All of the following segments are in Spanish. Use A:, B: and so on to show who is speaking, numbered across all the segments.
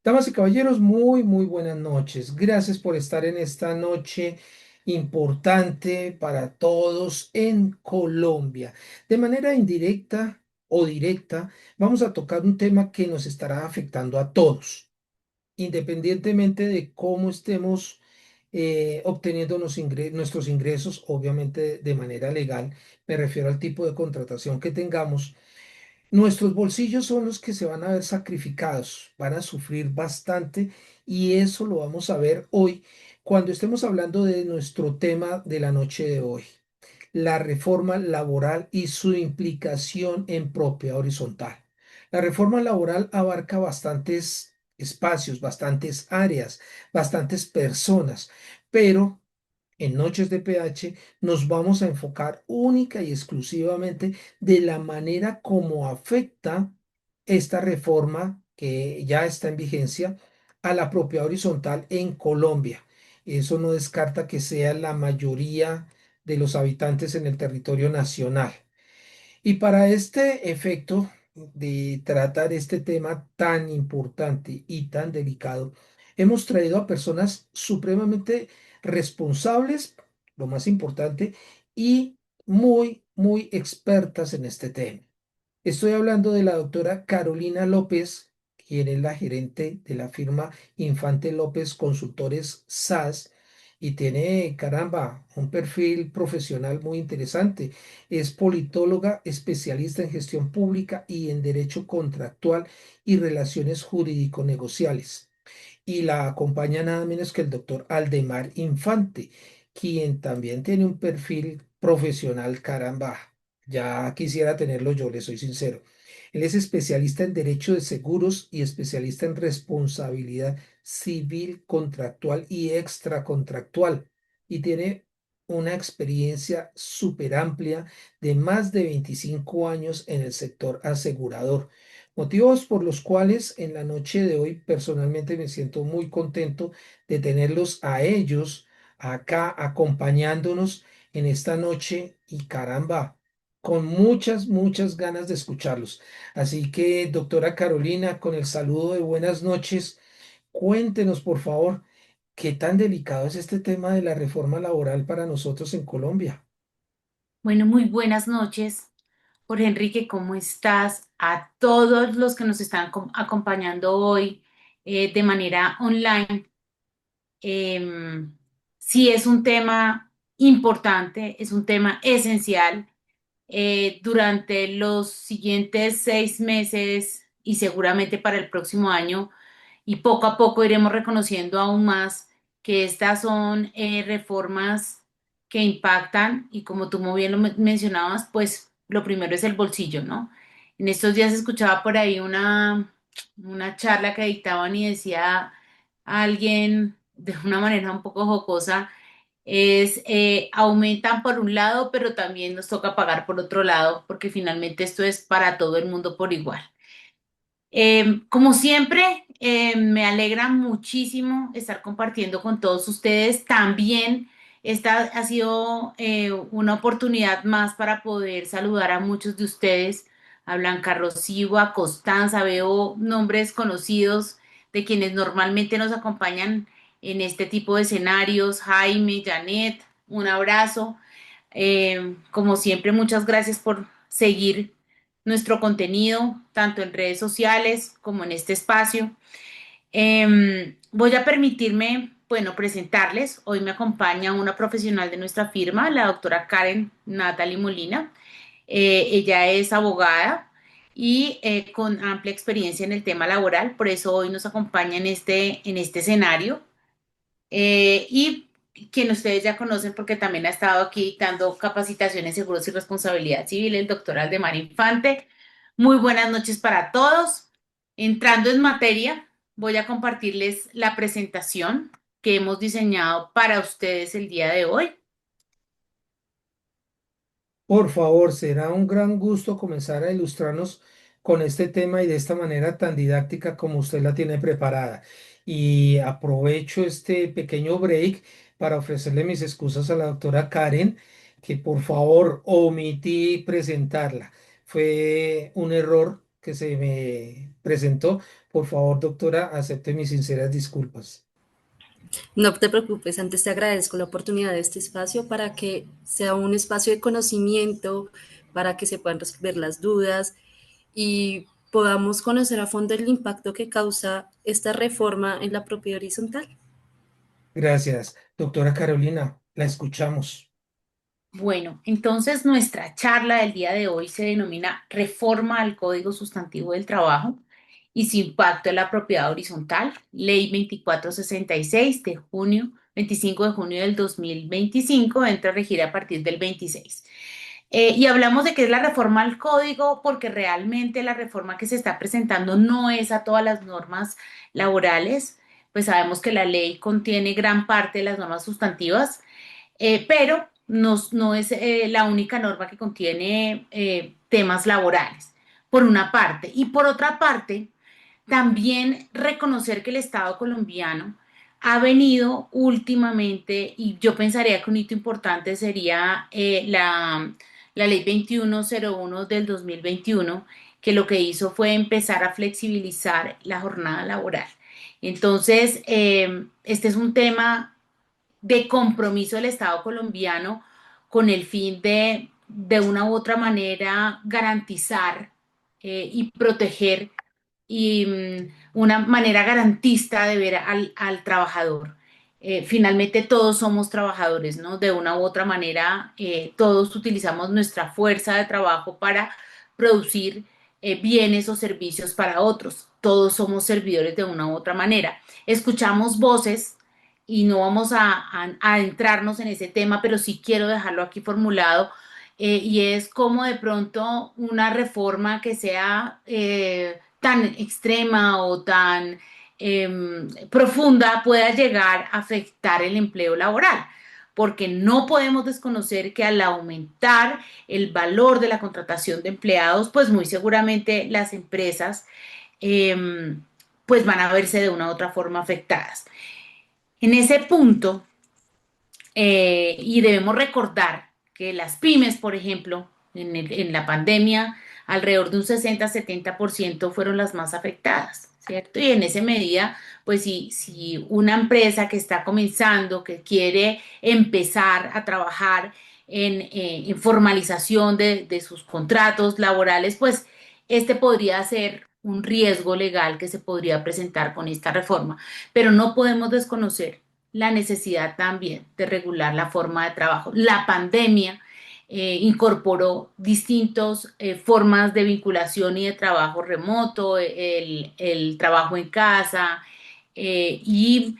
A: Damas y caballeros, muy, muy buenas noches. Gracias por estar en esta noche importante para todos en Colombia. De manera indirecta o directa, vamos a tocar un tema que nos estará afectando a todos, independientemente de cómo estemos obteniendo nuestros ingresos, obviamente de manera legal. Me refiero al tipo de contratación que tengamos. Nuestros bolsillos son los que se van a ver sacrificados, van a sufrir bastante y eso lo vamos a ver hoy cuando estemos hablando de nuestro tema de la noche de hoy, la reforma laboral y su implicación en propiedad horizontal. La reforma laboral abarca bastantes espacios, bastantes áreas, bastantes personas, pero en Noches de PH nos vamos a enfocar única y exclusivamente de la manera como afecta esta reforma que ya está en vigencia a la propiedad horizontal en Colombia. Eso no descarta que sea la mayoría de los habitantes en el territorio nacional. Y para este efecto de tratar este tema tan importante y tan delicado, hemos traído a personas supremamente responsables, lo más importante, y muy, muy expertas en este tema. Estoy hablando de la doctora Carolina López, quien es la gerente de la firma Infante López Consultores SAS y tiene, caramba, un perfil profesional muy interesante. Es politóloga, especialista en gestión pública y en derecho contractual y relaciones jurídico-negociales. Y la acompaña nada menos que el doctor Aldemar Infante, quien también tiene un perfil profesional, caramba. Ya quisiera tenerlo yo, le soy sincero. Él es especialista en derecho de seguros y especialista en responsabilidad civil, contractual y extracontractual. Y tiene una experiencia súper amplia de más de 25 años en el sector asegurador. Motivos por los cuales en la noche de hoy personalmente me siento muy contento de tenerlos a ellos acá acompañándonos en esta noche y caramba, con muchas, muchas ganas de escucharlos. Así que, doctora Carolina, con el saludo de buenas noches, cuéntenos por favor qué tan delicado es este tema de la reforma laboral para nosotros en Colombia.
B: Bueno, muy buenas noches. Jorge Enrique, ¿cómo estás? A todos los que nos están acompañando hoy de manera online. Em, sí, es un tema importante, es un tema esencial. Durante los siguientes 6 meses y seguramente para el próximo año, y poco a poco iremos reconociendo aún más que estas son reformas que impactan y como tú muy bien lo mencionabas, pues lo primero es el bolsillo, ¿no? En estos días escuchaba por ahí una charla que dictaban y decía alguien de una manera un poco jocosa, aumentan por un lado, pero también nos toca pagar por otro lado, porque finalmente esto es para todo el mundo por igual. Como siempre, me alegra muchísimo estar compartiendo con todos ustedes. También esta ha sido una oportunidad más para poder saludar a muchos de ustedes, a Blanca Rocío, a Constanza, veo nombres conocidos de quienes normalmente nos acompañan en este tipo de escenarios, Jaime, Janet, un abrazo. Como siempre, muchas gracias por seguir nuestro contenido, tanto en redes sociales como en este espacio. Voy a permitirme, bueno, presentarles. Hoy me acompaña una profesional de nuestra firma, la doctora Karen Natalie Molina. Ella es abogada y con amplia experiencia en el tema laboral, por eso hoy nos acompaña en este escenario. Y quien ustedes ya conocen porque también ha estado aquí dando capacitaciones en seguros y responsabilidad civil, el doctor Aldemar Infante. Muy buenas noches para todos. Entrando en materia, voy a compartirles la presentación que hemos diseñado para ustedes el día de hoy.
A: Por favor, será un gran gusto comenzar a ilustrarnos con este tema y de esta manera tan didáctica como usted la tiene preparada. Y aprovecho este pequeño break para ofrecerle mis excusas a la doctora Karen, que por favor omití presentarla. Fue un error que se me presentó. Por favor, doctora, acepte mis sinceras disculpas.
C: No te preocupes, antes te agradezco la oportunidad de este espacio para que sea un espacio de conocimiento, para que se puedan resolver las dudas y podamos conocer a fondo el impacto que causa esta reforma en la propiedad horizontal.
A: Gracias. Doctora Carolina, la escuchamos.
B: Bueno, entonces nuestra charla del día de hoy se denomina Reforma al Código Sustantivo del Trabajo y su impacto en la propiedad horizontal, Ley 2466 de junio, 25 de junio del 2025, entra a regir a partir del 26. Y hablamos de qué es la reforma al código, porque realmente la reforma que se está presentando no es a todas las normas laborales, pues sabemos que la ley contiene gran parte de las normas sustantivas, pero no es la única norma que contiene temas laborales, por una parte. Y por otra parte, también reconocer que el Estado colombiano ha venido últimamente, y yo pensaría que un hito importante sería la ley 2101 del 2021, que lo que hizo fue empezar a flexibilizar la jornada laboral. Entonces, este es un tema de compromiso del Estado colombiano con el fin de una u otra manera, garantizar y proteger y una manera garantista de ver al trabajador. Finalmente todos somos trabajadores, ¿no? De una u otra manera, todos utilizamos nuestra fuerza de trabajo para producir bienes o servicios para otros. Todos somos servidores de una u otra manera. Escuchamos voces y no vamos a adentrarnos en ese tema, pero sí quiero dejarlo aquí formulado, y es como de pronto una reforma que sea tan extrema o tan profunda pueda llegar a afectar el empleo laboral, porque no podemos desconocer que al aumentar el valor de la contratación de empleados, pues muy seguramente las empresas pues van a verse de una u otra forma afectadas. En ese punto, y debemos recordar que las pymes, por ejemplo, en la pandemia, alrededor de un 60-70% fueron las más afectadas, ¿cierto? Y en esa medida, pues si una empresa que está comenzando, que quiere empezar a trabajar en formalización de sus contratos laborales, pues este podría ser un riesgo legal que se podría presentar con esta reforma. Pero no podemos desconocer la necesidad también de regular la forma de trabajo. La pandemia incorporó distintas formas de vinculación y de trabajo remoto, el trabajo en casa, y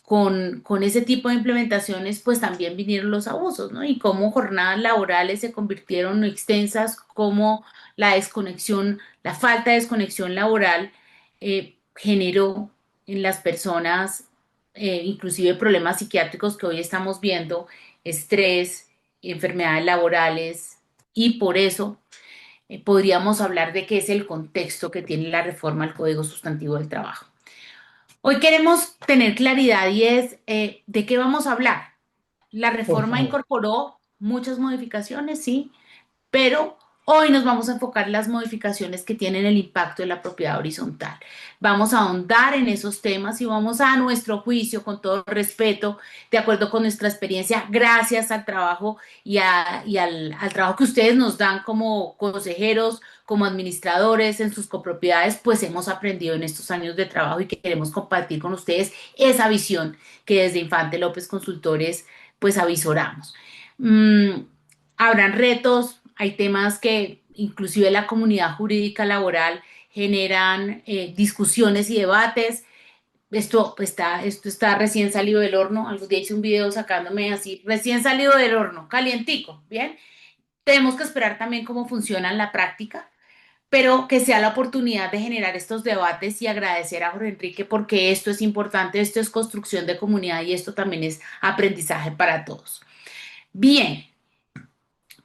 B: con ese tipo de implementaciones pues también vinieron los abusos, ¿no? Y cómo jornadas laborales se convirtieron extensas, como la desconexión, la falta de desconexión laboral generó en las personas inclusive problemas psiquiátricos que hoy estamos viendo, estrés, enfermedades laborales, y por eso podríamos hablar de qué es el contexto que tiene la reforma al Código Sustantivo del Trabajo. Hoy queremos tener claridad y es de qué vamos a hablar. La
A: Por
B: reforma
A: favor.
B: incorporó muchas modificaciones, sí, pero hoy nos vamos a enfocar en las modificaciones que tienen el impacto de la propiedad horizontal. Vamos a ahondar en esos temas y vamos a nuestro juicio, con todo respeto, de acuerdo con nuestra experiencia, gracias al trabajo y al trabajo que ustedes nos dan como consejeros, como administradores en sus copropiedades, pues hemos aprendido en estos años de trabajo y queremos compartir con ustedes esa visión que desde Infante López Consultores pues avisoramos. Mm, Habrán retos, hay temas que inclusive la comunidad jurídica laboral generan discusiones y debates. Esto está recién salido del horno. Algún día hice un video sacándome así, recién salido del horno, calientico, ¿bien? Tenemos que esperar también cómo funciona en la práctica, pero que sea la oportunidad de generar estos debates y agradecer a Jorge Enrique porque esto es importante, esto es construcción de comunidad y esto también es aprendizaje para todos. Bien,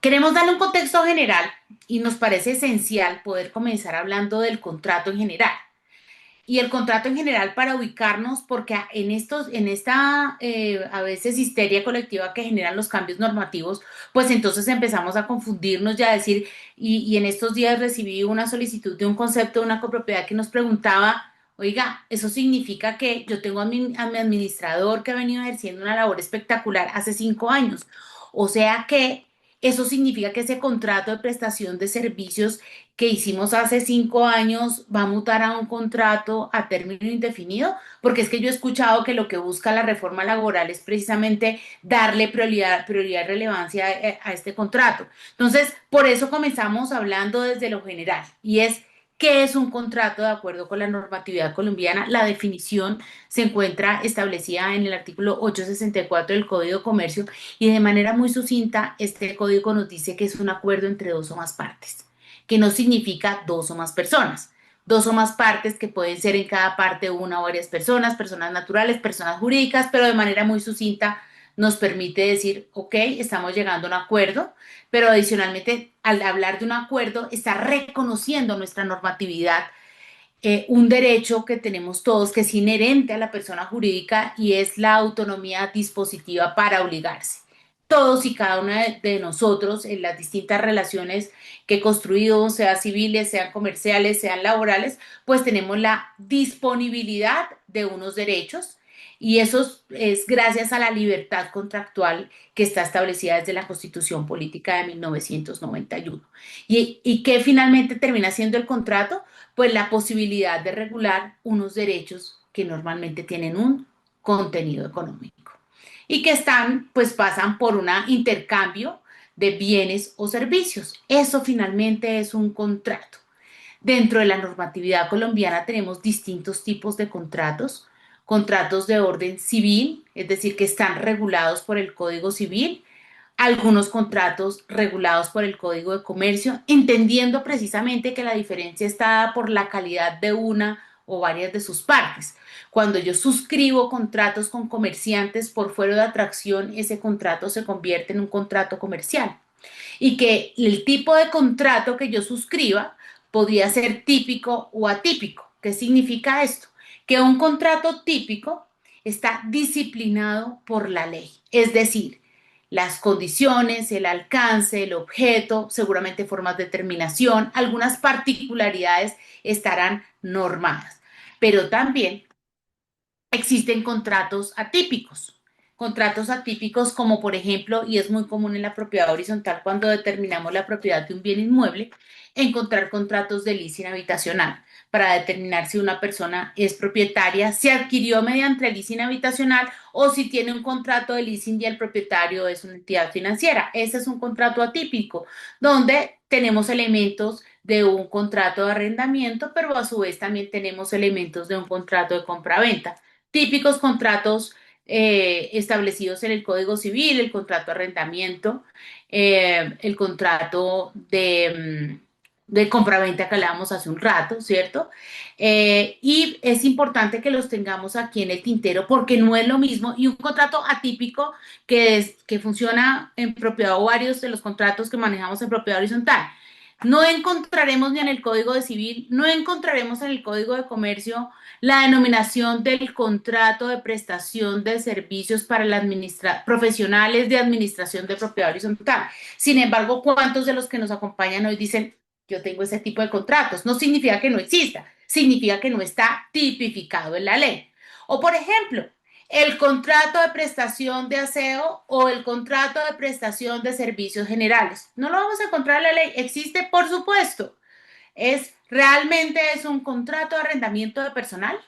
B: queremos darle un contexto general y nos parece esencial poder comenzar hablando del contrato en general. y el contrato en general para ubicarnos, porque en esta a veces histeria colectiva que generan los cambios normativos, pues entonces empezamos a confundirnos y a decir, y en estos días recibí una solicitud de un concepto de una copropiedad que nos preguntaba, oiga, eso significa que yo tengo a mi administrador que ha venido ejerciendo una labor espectacular hace 5 años. O sea que eso significa que ese contrato de prestación de servicios que hicimos hace 5 años va a mutar a un contrato a término indefinido, porque es que yo he escuchado que lo que busca la reforma laboral es precisamente darle prioridad y relevancia a este contrato. Entonces, por eso comenzamos hablando desde lo general, y es ¿qué es un contrato de acuerdo con la normatividad colombiana? La definición se encuentra establecida en el artículo 864 del Código de Comercio y de manera muy sucinta este código nos dice que es un acuerdo entre dos o más partes, que no significa dos o más personas. Dos o más partes que pueden ser en cada parte una o varias personas, personas naturales, personas jurídicas, pero de manera muy sucinta nos permite decir, ok, estamos llegando a un acuerdo, pero adicionalmente al hablar de un acuerdo está reconociendo nuestra normatividad, un derecho que tenemos todos que es inherente a la persona jurídica y es la autonomía dispositiva para obligarse. Todos y cada uno de nosotros en las distintas relaciones que construimos, sean civiles, sean comerciales, sean laborales, pues tenemos la disponibilidad de unos derechos y eso es gracias a la libertad contractual que está establecida desde la Constitución Política de 1991. ¿Y qué finalmente termina siendo el contrato? Pues la posibilidad de regular unos derechos que normalmente tienen un contenido económico y que están, pues pasan por un intercambio de bienes o servicios. Eso finalmente es un contrato. Dentro de la normatividad colombiana tenemos distintos tipos de contratos, contratos de orden civil, es decir, que están regulados por el Código Civil, algunos contratos regulados por el Código de Comercio, entendiendo precisamente que la diferencia está dada por la calidad de una o varias de sus partes. Cuando yo suscribo contratos con comerciantes por fuero de atracción, ese contrato se convierte en un contrato comercial. Y que el tipo de contrato que yo suscriba podría ser típico o atípico. ¿Qué significa esto? Que un contrato típico está disciplinado por la ley, es decir, las condiciones, el alcance, el objeto, seguramente formas de terminación, algunas particularidades estarán normadas, pero también existen contratos atípicos como por ejemplo, y es muy común en la propiedad horizontal cuando determinamos la propiedad de un bien inmueble, encontrar contratos de leasing habitacional para determinar si una persona es propietaria, si adquirió mediante el leasing habitacional o si tiene un contrato de leasing y el propietario es una entidad financiera. Ese es un contrato atípico donde tenemos elementos de un contrato de arrendamiento, pero a su vez también tenemos elementos de un contrato de compraventa. Típicos contratos establecidos en el Código Civil, el contrato de arrendamiento, el contrato de compraventa que hablábamos hace un rato, ¿cierto? Y es importante que los tengamos aquí en el tintero porque no es lo mismo y un contrato atípico que funciona en propiedad o varios de los contratos que manejamos en propiedad horizontal. No encontraremos ni en el Código de Civil, no encontraremos en el Código de Comercio la denominación del contrato de prestación de servicios para profesionales de administración de propiedad horizontal. Sin embargo, ¿cuántos de los que nos acompañan hoy dicen, yo tengo ese tipo de contratos? No significa que no exista, significa que no está tipificado en la ley. O por ejemplo, el contrato de prestación de aseo o el contrato de prestación de servicios generales. No lo vamos a encontrar en la ley. Existe, por supuesto. Realmente es un contrato de arrendamiento de personal,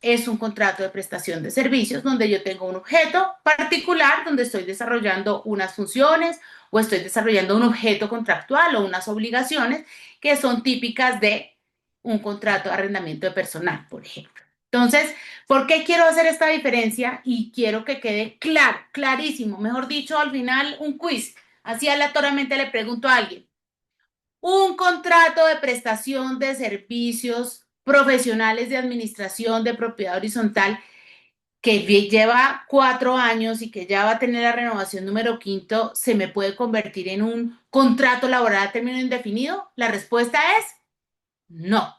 B: es un contrato de prestación de servicios donde yo tengo un objeto particular donde estoy desarrollando unas funciones o estoy desarrollando un objeto contractual o unas obligaciones que son típicas de un contrato de arrendamiento de personal, por ejemplo. Entonces, ¿por qué quiero hacer esta diferencia? Y quiero que quede claro, clarísimo, mejor dicho, al final un quiz. Así aleatoriamente le pregunto a alguien, un contrato de prestación de servicios profesionales de administración de propiedad horizontal que lleva 4 años y que ya va a tener la renovación número quinto, ¿se me puede convertir en un contrato laboral a término indefinido? La respuesta es no.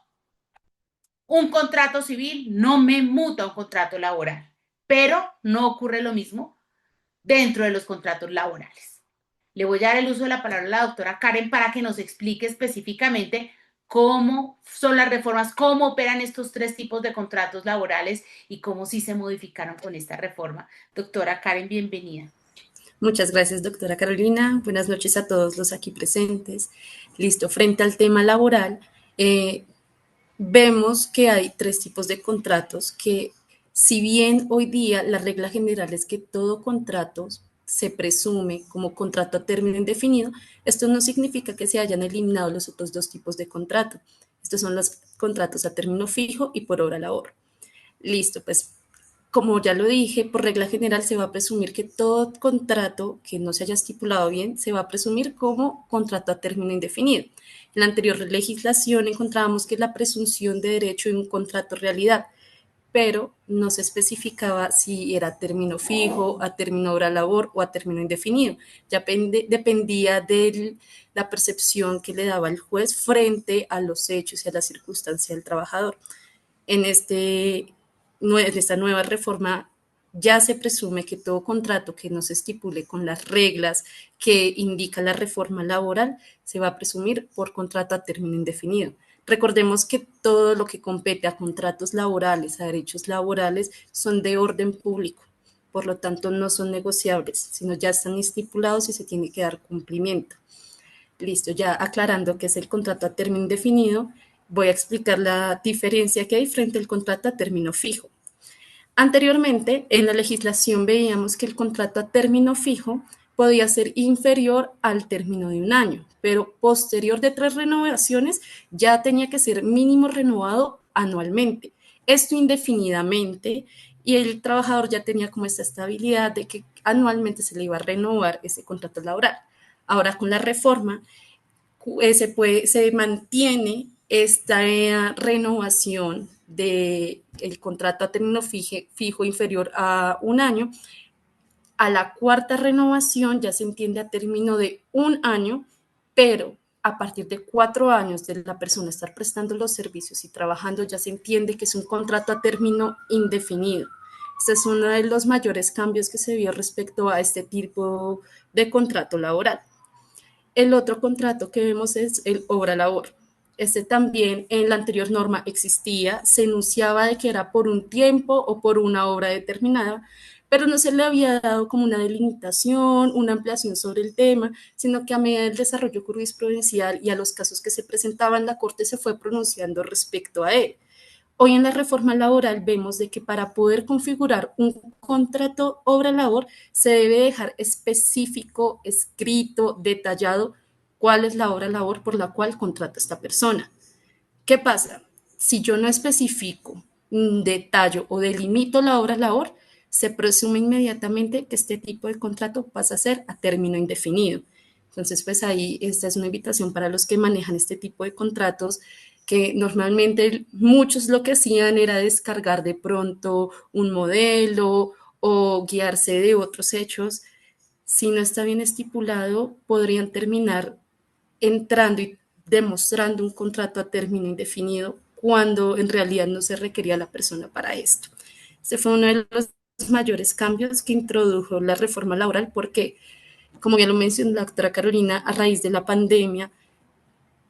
B: Un contrato civil no me muta a un contrato laboral, pero no ocurre lo mismo dentro de los contratos laborales. Le voy a dar el uso de la palabra a la doctora Karen para que nos explique específicamente cómo son las reformas, cómo operan estos tres tipos de contratos laborales y cómo sí se modificaron con esta reforma. Doctora Karen, bienvenida.
C: Muchas gracias, doctora Carolina. Buenas noches a todos los aquí presentes. Listo, frente al tema laboral, vemos que hay tres tipos de contratos que, si bien hoy día la regla general es que todo contrato se presume como contrato a término indefinido, esto no significa que se hayan eliminado los otros dos tipos de contrato. Estos son los contratos a término fijo y por hora labor. Listo, pues como ya lo dije, por regla general se va a presumir que todo contrato que no se haya estipulado bien se va a presumir como contrato a término indefinido. En la anterior legislación encontrábamos que la presunción de derecho en un contrato realidad, pero no se especificaba si era a término fijo, a término hora labor o a término indefinido. Ya dependía de la percepción que le daba el juez frente a los hechos y a la circunstancia del trabajador. En esta nueva reforma ya se presume que todo contrato que no se estipule con las reglas que indica la reforma laboral se va a presumir por contrato a término indefinido. Recordemos que todo lo que compete a contratos laborales, a derechos laborales, son de orden público, por lo tanto no son negociables, sino ya están estipulados y se tiene que dar cumplimiento. Listo, ya aclarando qué es el contrato a término indefinido, voy a explicar la diferencia que hay frente al contrato a término fijo. Anteriormente, en la legislación veíamos que el contrato a término fijo podía ser inferior al término de un año, pero posterior de 3 renovaciones ya tenía que ser mínimo renovado anualmente. Esto indefinidamente, y el trabajador ya tenía como esta estabilidad de que anualmente se le iba a renovar ese contrato laboral. Ahora con la reforma se mantiene esta renovación del contrato a término fijo inferior a un año. A la cuarta renovación ya se entiende a término de un año, pero a partir de 4 años de la persona estar prestando los servicios y trabajando, ya se entiende que es un contrato a término indefinido. Este es uno de los mayores cambios que se vio respecto a este tipo de contrato laboral. El otro contrato que vemos es el obra-labor. Este también en la anterior norma existía, se enunciaba de que era por un tiempo o por una obra determinada, pero no se le había dado como una delimitación, una ampliación sobre el tema, sino que a medida del desarrollo jurisprudencial y a los casos que se presentaban, la Corte se fue pronunciando respecto a él. Hoy en la reforma laboral vemos de que para poder configurar un contrato obra-labor se debe dejar específico, escrito, detallado cuál es la obra-labor por la cual contrata esta persona. ¿Qué pasa? Si yo no especifico, detallo o delimito la obra-labor, se presume inmediatamente que este tipo de contrato pasa a ser a término indefinido. Entonces, pues ahí esta es una invitación para los que manejan este tipo de contratos, que normalmente muchos lo que hacían era descargar de pronto un modelo o guiarse de otros hechos. Si no está bien estipulado, podrían terminar entrando y demostrando un contrato a término indefinido cuando en realidad no se requería la persona para esto. Este fue uno de los mayores cambios que introdujo la reforma laboral porque, como ya lo mencionó la doctora Carolina, a raíz de la pandemia,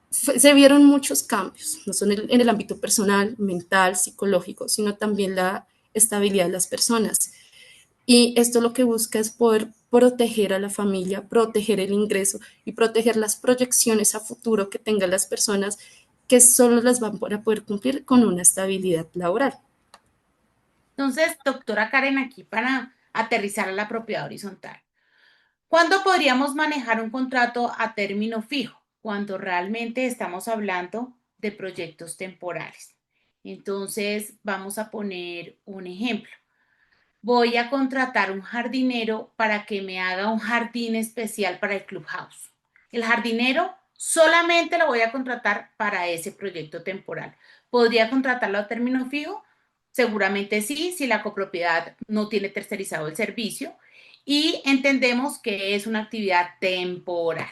C: se vieron muchos cambios, no solo en el ámbito personal, mental, psicológico, sino también la estabilidad de las personas. Y esto lo que busca es poder proteger a la familia, proteger el ingreso y proteger las proyecciones a futuro que tengan las personas que solo las van a poder cumplir con una estabilidad laboral.
B: Entonces, doctora Karen, aquí para aterrizar a la propiedad horizontal. ¿Cuándo podríamos manejar un contrato a término fijo? Cuando realmente estamos hablando de proyectos temporales. Entonces, vamos a poner un ejemplo. Voy a contratar un jardinero para que me haga un jardín especial para el clubhouse. El jardinero solamente lo voy a contratar para ese proyecto temporal. ¿Podría contratarlo a término fijo? Seguramente sí, si la copropiedad no tiene tercerizado el servicio y entendemos que es una actividad temporal.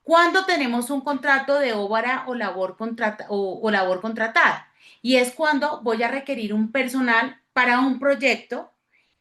B: ¿Cuándo tenemos un contrato de obra o labor contratada? y es cuando voy a requerir un personal para un proyecto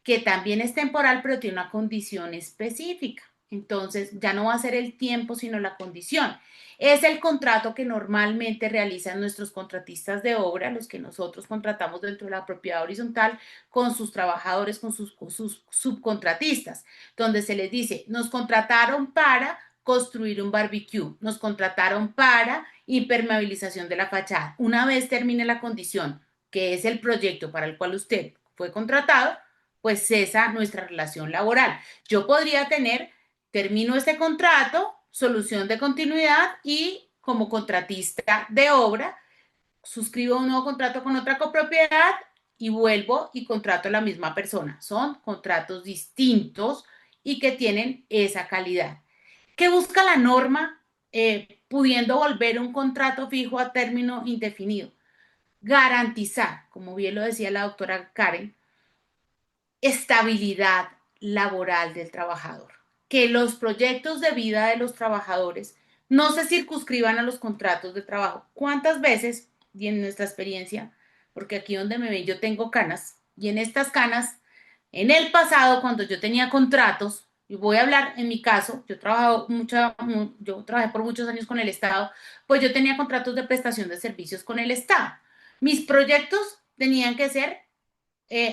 B: que también es temporal, pero tiene una condición específica. Entonces, ya no va a ser el tiempo, sino la condición. Es el contrato que normalmente realizan nuestros contratistas de obra, los que nosotros contratamos dentro de la propiedad horizontal, con sus trabajadores, con sus subcontratistas, donde se les dice, nos contrataron para construir un barbecue, nos contrataron para impermeabilización de la fachada. Una vez termine la condición, que es el proyecto para el cual usted fue contratado, pues cesa nuestra relación laboral. Yo podría tener, termino este contrato, solución de continuidad y como contratista de obra, suscribo un nuevo contrato con otra copropiedad y vuelvo y contrato a la misma persona. Son contratos distintos y que tienen esa calidad. ¿Qué busca la norma pudiendo volver un contrato fijo a término indefinido? Garantizar, como bien lo decía la doctora Karen, estabilidad laboral del trabajador, que los proyectos de vida de los trabajadores no se circunscriban a los contratos de trabajo. ¿Cuántas veces, y en nuestra experiencia, porque aquí donde me ven yo tengo canas, y en estas canas, en el pasado, cuando yo tenía contratos, y voy a hablar en mi caso, yo trabajé por muchos años con el Estado, pues yo tenía contratos de prestación de servicios con el Estado. Mis proyectos tenían que ser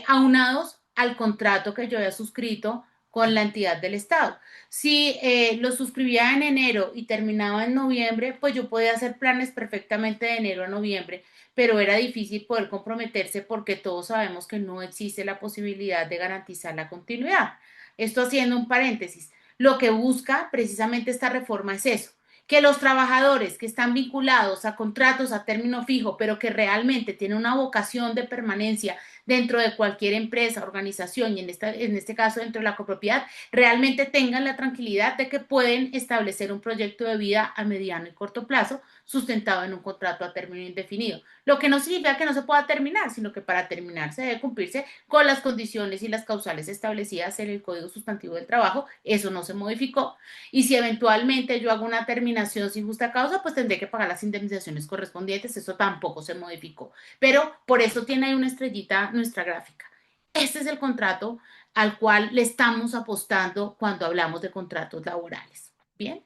B: aunados al contrato que yo había suscrito con la entidad del Estado. Si lo suscribía en enero y terminaba en noviembre, pues yo podía hacer planes perfectamente de enero a noviembre, pero era difícil poder comprometerse porque todos sabemos que no existe la posibilidad de garantizar la continuidad. Esto haciendo un paréntesis. Lo que busca precisamente esta reforma es eso, que los trabajadores que están vinculados a contratos a término fijo, pero que realmente tienen una vocación de permanencia dentro de cualquier empresa, organización y en este caso dentro de la copropiedad, realmente tengan la tranquilidad de que pueden establecer un proyecto de vida a mediano y corto plazo sustentado en un contrato a término indefinido. Lo que no significa que no se pueda terminar, sino que para terminar se debe cumplirse con las condiciones y las causales establecidas en el Código Sustantivo del Trabajo. Eso no se modificó. Y si eventualmente yo hago una terminación sin justa causa, pues tendré que pagar las indemnizaciones correspondientes. Eso tampoco se modificó. Pero por eso tiene ahí una estrellita nuestra gráfica. Este es el contrato al cual le estamos apostando cuando hablamos de contratos laborales. Bien.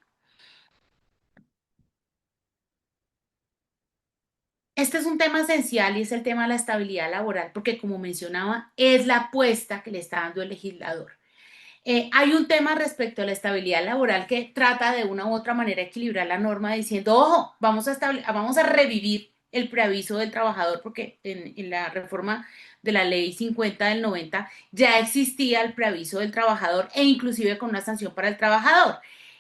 B: Este es un tema esencial y es el tema de la estabilidad laboral, porque como mencionaba, es la apuesta que le está dando el legislador. Hay un tema respecto a la estabilidad laboral que trata de una u otra manera equilibrar la norma diciendo, ojo, vamos a revivir el preaviso del trabajador porque en la reforma de la ley 50 del 90 ya existía el preaviso del trabajador e inclusive con una sanción para el trabajador.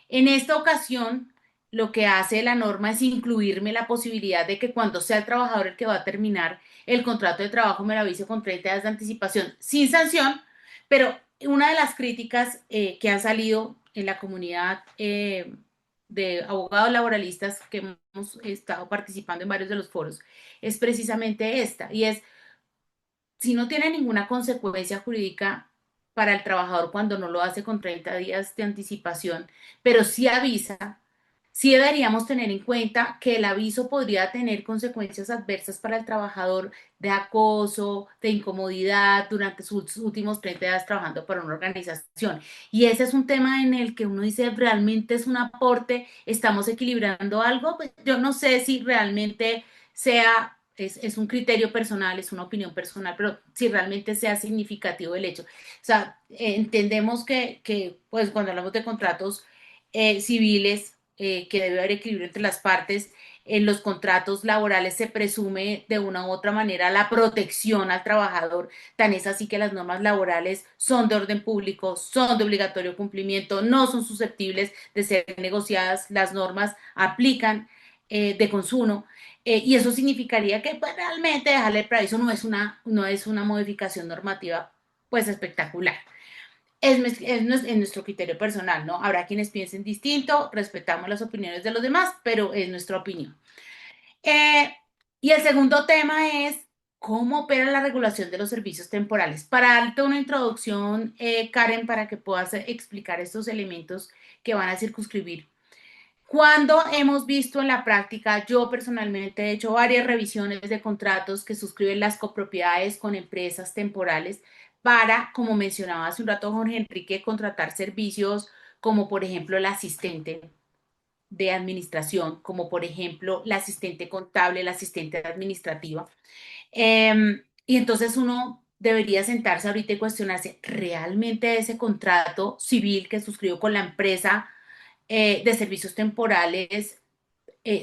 B: En esta ocasión, lo que hace la norma es incluirme la posibilidad de que cuando sea el trabajador el que va a terminar el contrato de trabajo me lo avise con 30 días de anticipación sin sanción, pero una de las críticas que han salido en la comunidad de abogados laboralistas que hemos estado participando en varios de los foros es precisamente esta, y es si no tiene ninguna consecuencia jurídica para el trabajador cuando no lo hace con 30 días de anticipación, pero sí avisa, sí deberíamos tener en cuenta que el aviso podría tener consecuencias adversas para el trabajador de acoso, de incomodidad durante sus últimos 30 días trabajando para una organización. Y ese es un tema en el que uno dice, ¿realmente es un aporte? ¿Estamos equilibrando algo? Pues yo no sé si realmente es un criterio personal, es una opinión personal, pero si realmente sea significativo el hecho. O sea, entendemos pues cuando hablamos de contratos civiles, que debe haber equilibrio entre las partes, en los contratos laborales se presume de una u otra manera la protección al trabajador, tan es así que las normas laborales son de orden público, son de obligatorio cumplimiento, no son susceptibles de ser negociadas, las normas aplican de consumo. Y eso significaría que pues, realmente dejarle el preaviso no es una modificación normativa pues espectacular. Es nuestro criterio personal, ¿no? Habrá quienes piensen distinto, respetamos las opiniones de los demás, pero es nuestra opinión. Eh, y el segundo tema es cómo opera la regulación de los servicios temporales. Para darte una introducción, Karen, para que puedas explicar estos elementos que van a circunscribir Cuando hemos visto en la práctica, yo personalmente he hecho varias revisiones de contratos que suscriben las copropiedades con empresas temporales para, como mencionaba hace un rato Jorge Enrique, contratar servicios como por ejemplo el asistente de administración, como por ejemplo la asistente contable, la asistente administrativa. Y entonces uno debería sentarse ahorita y cuestionarse, ¿realmente ese contrato civil que suscribió con la empresa de servicios temporales,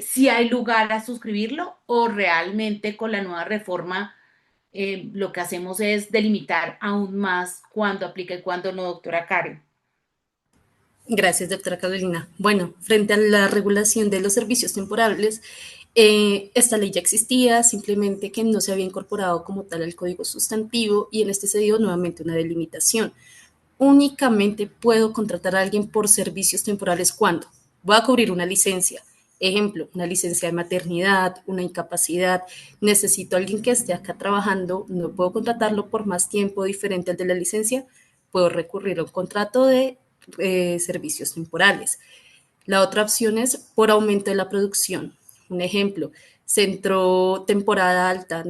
B: si hay lugar a suscribirlo o realmente con la nueva reforma lo que hacemos es delimitar aún más cuándo aplica y cuándo no, doctora Karen?
C: Gracias, doctora Carolina. Bueno, frente a la regulación de los servicios temporales, esta ley ya existía, simplemente que no se había incorporado como tal al código sustantivo y en este se dio nuevamente una delimitación. Únicamente puedo contratar a alguien por servicios temporales cuando voy a cubrir una licencia. Ejemplo, una licencia de maternidad, una incapacidad. Necesito a alguien que esté acá trabajando, no puedo contratarlo por más tiempo diferente al de la licencia, puedo recurrir a un contrato de servicios temporales. La otra opción es por aumento de la producción. Un ejemplo, centro temporada alta,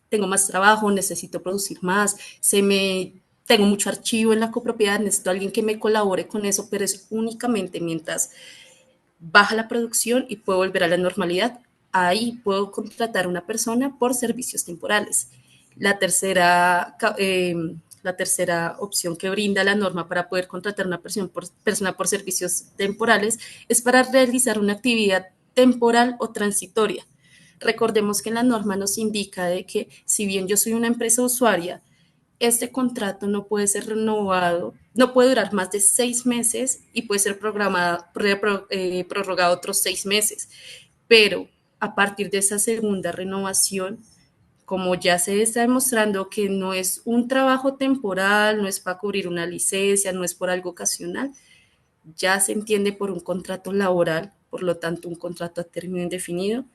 C: tengo más trabajo, necesito producir más, tengo mucho archivo en la copropiedad, necesito a alguien que me colabore con eso, pero es únicamente mientras baja la producción y puedo volver a la normalidad. Ahí puedo contratar a una persona por servicios temporales. La tercera, la tercera opción que brinda la norma para poder contratar a una persona por servicios temporales es para realizar una actividad temporal o transitoria. Recordemos que la norma nos indica de que si bien yo soy una empresa usuaria, este contrato no puede ser renovado, no puede durar más de 6 meses y puede ser prorrogado otros 6 meses. Pero a partir de esa segunda renovación, como ya se está demostrando que no es un trabajo temporal, no es para cubrir una licencia, no es por algo ocasional, ya se entiende por un contrato laboral, por lo tanto un contrato a término indefinido,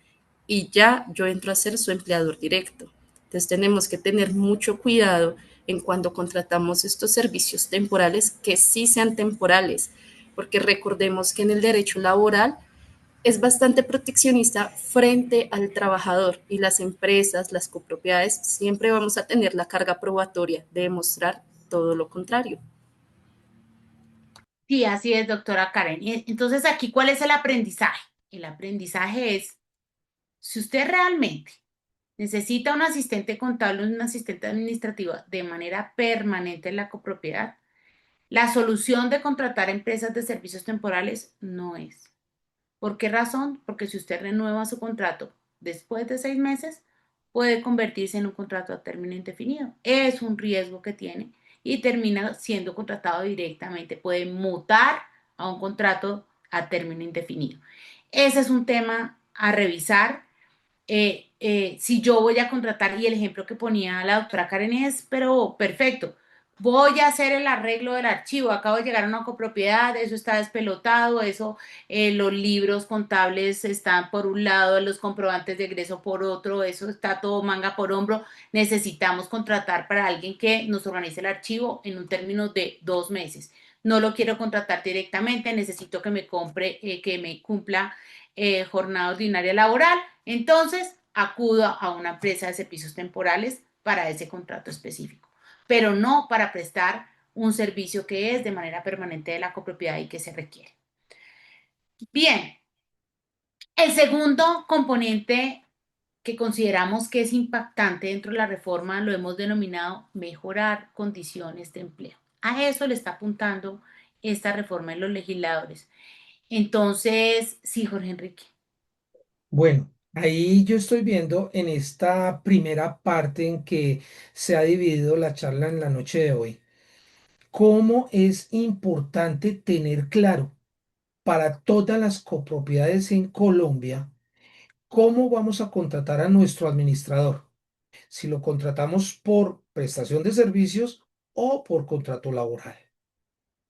C: y ya yo entro a ser su empleador directo. Entonces tenemos que tener mucho cuidado en cuando contratamos estos servicios temporales, que sí sean temporales, porque recordemos que en el derecho laboral es bastante proteccionista frente al trabajador y las empresas, las copropiedades, siempre vamos a tener la carga probatoria de demostrar todo lo contrario.
B: Sí, así es, doctora Karen. Y entonces aquí, ¿cuál es el aprendizaje? El aprendizaje es, si usted realmente necesita un asistente contable o un asistente administrativo de manera permanente en la copropiedad, la solución de contratar empresas de servicios temporales no es. ¿Por qué razón? Porque si usted renueva su contrato después de 6 meses, puede convertirse en un contrato a término indefinido. Es un riesgo que tiene y termina siendo contratado directamente. Puede mutar a un contrato a término indefinido. Ese es un tema a revisar. Si yo voy a contratar, y el ejemplo que ponía la doctora Karen es, pero perfecto, voy a hacer el arreglo del archivo, acabo de llegar a una copropiedad, eso está despelotado, eso, los libros contables están por un lado, los comprobantes de egreso por otro, eso está todo manga por hombro, necesitamos contratar para alguien que nos organice el archivo en un término de 2 meses. No lo quiero contratar directamente, necesito que me compre, que me cumpla jornada ordinaria laboral. Entonces, acudo a una empresa de servicios temporales para ese contrato específico, pero no para prestar un servicio que es de manera permanente de la copropiedad y que se requiere. Bien, el segundo componente que consideramos que es impactante dentro de la reforma lo hemos denominado mejorar condiciones de empleo. A eso le está apuntando esta reforma en los legisladores. Entonces, sí, Jorge Enrique.
A: Bueno, ahí yo estoy viendo en esta primera parte en que se ha dividido la charla en la noche de hoy, cómo es importante tener claro para todas las copropiedades en Colombia cómo vamos a contratar a nuestro administrador, si lo contratamos por prestación de servicios o por contrato laboral.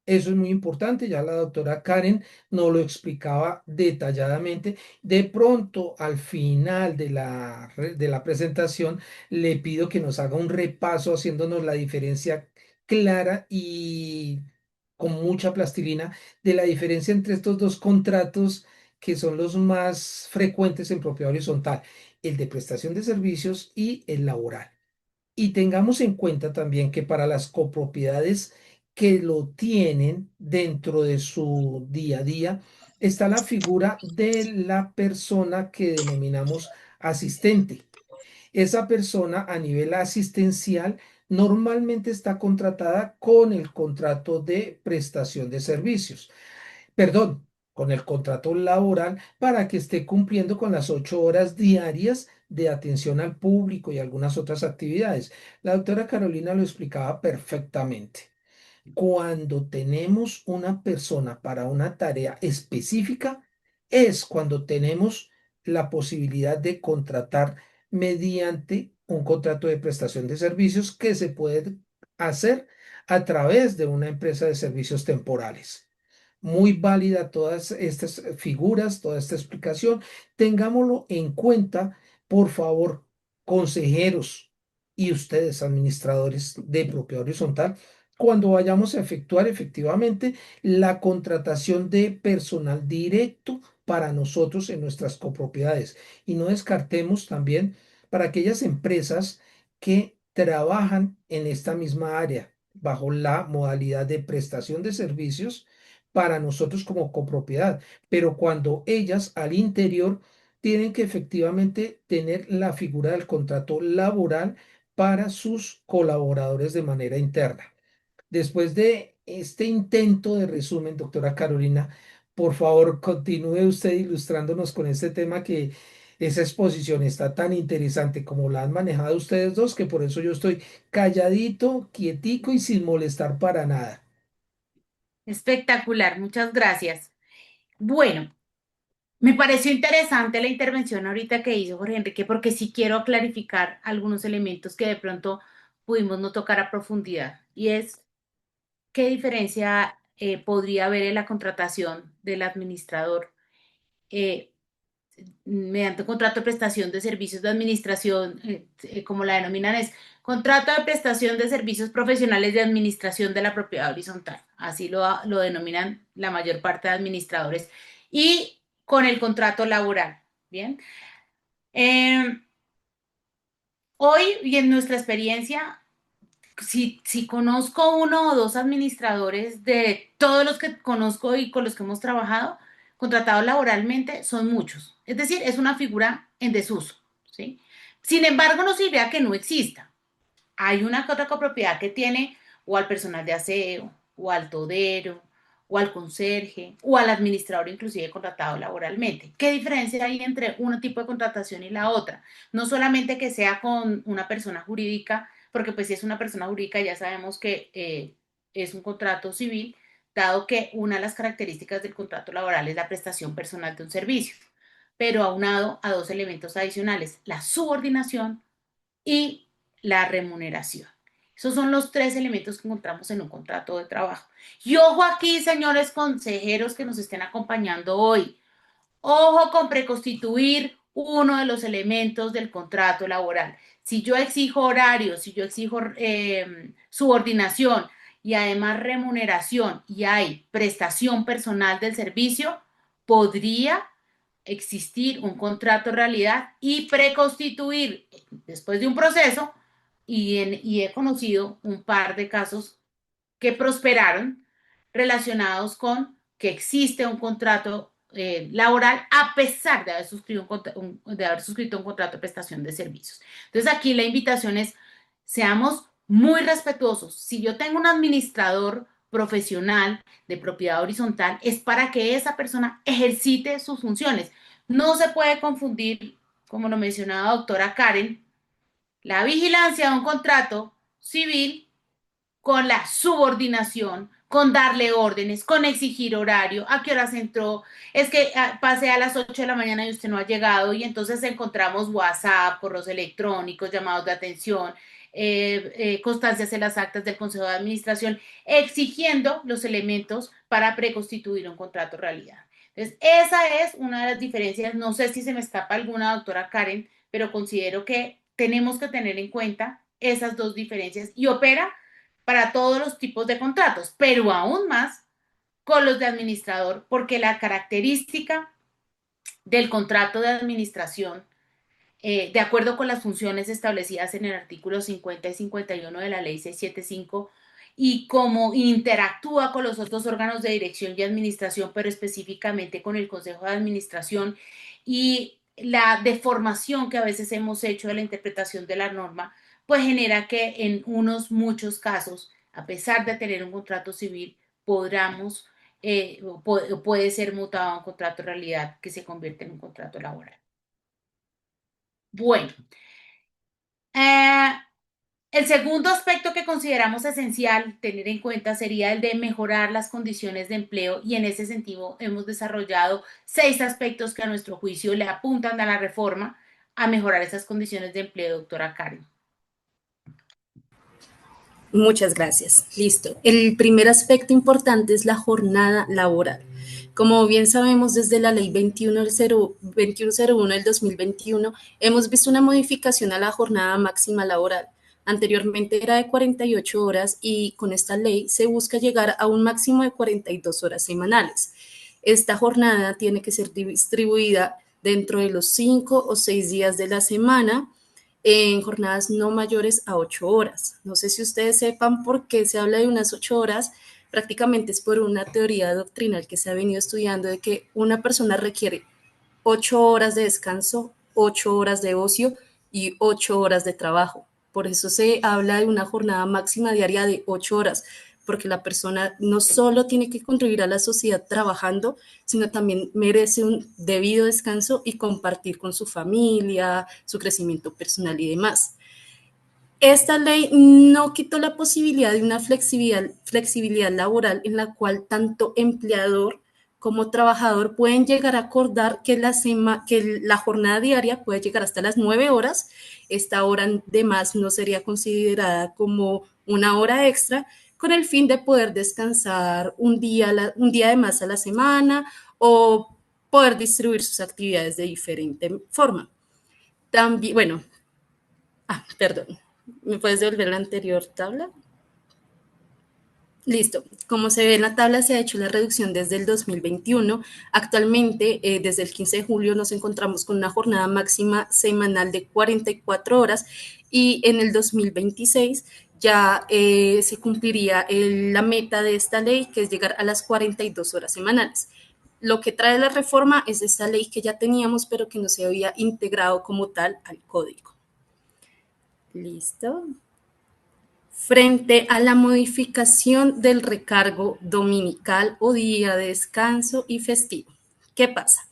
A: Eso es muy importante, ya la doctora Karen nos lo explicaba detalladamente. De pronto, al final de la presentación, le pido que nos haga un repaso haciéndonos la diferencia clara y con mucha plastilina de la diferencia entre estos dos contratos que son los más frecuentes en propiedad horizontal, el de prestación de servicios y el laboral. Y tengamos en cuenta también que para las copropiedades que lo tienen dentro de su día a día, está la figura de la persona que denominamos asistente. Esa persona a nivel asistencial normalmente está contratada con el contrato de prestación de servicios, perdón, con el contrato laboral para que esté cumpliendo con las 8 horas diarias de atención al público y algunas otras actividades. La doctora Carolina lo explicaba perfectamente. Cuando tenemos una persona para una tarea específica, es cuando tenemos la posibilidad de contratar mediante un contrato de prestación de servicios que se puede hacer a través de una empresa de servicios temporales. Muy válida todas estas figuras, toda esta explicación. Tengámoslo en cuenta, por favor, consejeros y ustedes, administradores de propiedad horizontal, cuando vayamos a efectuar efectivamente la contratación de personal directo para nosotros en nuestras copropiedades. Y no descartemos también para aquellas empresas que trabajan en esta misma área bajo la modalidad de prestación de servicios para nosotros como copropiedad, pero cuando ellas al interior tienen que efectivamente tener la figura del contrato laboral para sus colaboradores de manera interna. Después de este intento de resumen, doctora Carolina, por favor, continúe usted ilustrándonos con este tema que esa exposición está tan interesante como la han manejado ustedes dos, que por eso yo estoy calladito, quietico y sin molestar para nada.
B: Espectacular, muchas gracias. Bueno, me pareció interesante la intervención ahorita que hizo Jorge Enrique, porque sí quiero clarificar algunos elementos que de pronto pudimos no tocar a profundidad. Y es, ¿qué diferencia podría haber en la contratación del administrador eh, mediante un contrato de prestación de servicios de administración, como la denominan es contrato de prestación de servicios profesionales de administración de la propiedad horizontal? Así lo denominan la mayor parte de administradores. Y con el contrato laboral, ¿bien? Eh, Hoy y en nuestra experiencia, si conozco uno o dos administradores de todos los que conozco y con los que hemos trabajado, contratados laboralmente, son muchos. Es decir, es una figura en desuso, ¿sí? Sin embargo, no sirve a que no exista. Hay una que otra copropiedad que tiene o al personal de aseo, o al todero, o al conserje, o al administrador inclusive contratado laboralmente. ¿Qué diferencia hay entre un tipo de contratación y la otra? No solamente que sea con una persona jurídica, porque pues si es una persona jurídica ya sabemos que es un contrato civil, dado que una de las características del contrato laboral es la prestación personal de un servicio, pero aunado a dos elementos adicionales, la subordinación y la remuneración. Esos son los tres elementos que encontramos en un contrato de trabajo. Y ojo aquí, señores consejeros que nos estén acompañando hoy. Ojo con preconstituir uno de los elementos del contrato laboral. Si yo exijo horario, si yo exijo subordinación y además remuneración y hay prestación personal del servicio, podría existir un contrato de realidad y preconstituir después de un proceso y he conocido un par de casos que prosperaron relacionados con que existe un contrato laboral a pesar de haber suscrito un contrato de prestación de servicios. Entonces aquí la invitación es, seamos muy respetuosos. Si yo tengo un administrador profesional de propiedad horizontal, es para que esa persona ejercite sus funciones. No se puede confundir, como lo mencionaba la doctora Karen, la vigilancia de un contrato civil con la subordinación, con darle órdenes, con exigir horario, a qué horas entró, es que pasé a las 8 de la mañana y usted no ha llegado y entonces encontramos WhatsApp, correos electrónicos, llamados de atención, constancias en las actas del Consejo de Administración, exigiendo los elementos para preconstituir un contrato realidad. Entonces, esa es una de las diferencias. No sé si se me escapa alguna, doctora Karen, pero considero que tenemos que tener en cuenta esas dos diferencias y opera para todos los tipos de contratos, pero aún más con los de administrador, porque la característica del contrato de administración, de acuerdo con las funciones establecidas en el artículo 50 y 51 de la ley 675, y cómo interactúa con los otros órganos de dirección y administración, pero específicamente con el Consejo de Administración, y la deformación que a veces hemos hecho de la interpretación de la norma, pues genera que en muchos casos, a pesar de tener un contrato civil, podamos, puede ser mutado a un contrato de realidad que se convierte en un contrato laboral. Bueno, eh, el segundo aspecto que consideramos esencial tener en cuenta sería el de mejorar las condiciones de empleo, y en ese sentido hemos desarrollado 6 aspectos que a nuestro juicio le apuntan a la reforma a mejorar esas condiciones de empleo, doctora Karen.
C: Muchas gracias. Listo. El primer aspecto importante es la jornada laboral. Como bien sabemos, desde la ley 2101 del 2021 hemos visto una modificación a la jornada máxima laboral. Anteriormente era de 48 horas y con esta ley se busca llegar a un máximo de 42 horas semanales. Esta jornada tiene que ser distribuida dentro de los 5 o 6 días de la semana en jornadas no mayores a 8 horas. No sé si ustedes sepan por qué se habla de unas 8 horas, prácticamente es por una teoría doctrinal que se ha venido estudiando de que una persona requiere 8 horas de descanso, 8 horas de ocio y 8 horas de trabajo. Por eso se habla de una jornada máxima diaria de 8 horas, porque la persona no solo tiene que contribuir a la sociedad trabajando, sino también merece un debido descanso y compartir con su familia, su crecimiento personal y demás. Esta ley no quitó la posibilidad de una flexibilidad laboral en la cual tanto empleador como trabajador pueden llegar a acordar que la jornada diaria puede llegar hasta las 9 horas. Esta hora de más no sería considerada como una hora extra, con el fin de poder descansar un día de más a la semana o poder distribuir sus actividades de diferente forma. También, bueno, perdón, ¿me puedes devolver la anterior tabla? Listo. Como se ve en la tabla, se ha hecho la reducción desde el 2021. Actualmente, desde el 15 de julio, nos encontramos con una jornada máxima semanal de 44 horas y en el 2026 ya se cumpliría la meta de esta ley, que es llegar a las 42 horas semanales. Lo que trae la reforma es esta ley que ya teníamos, pero que no se había integrado como tal al código. Listo. Frente a la modificación del recargo dominical o día de descanso y festivo. ¿Qué pasa?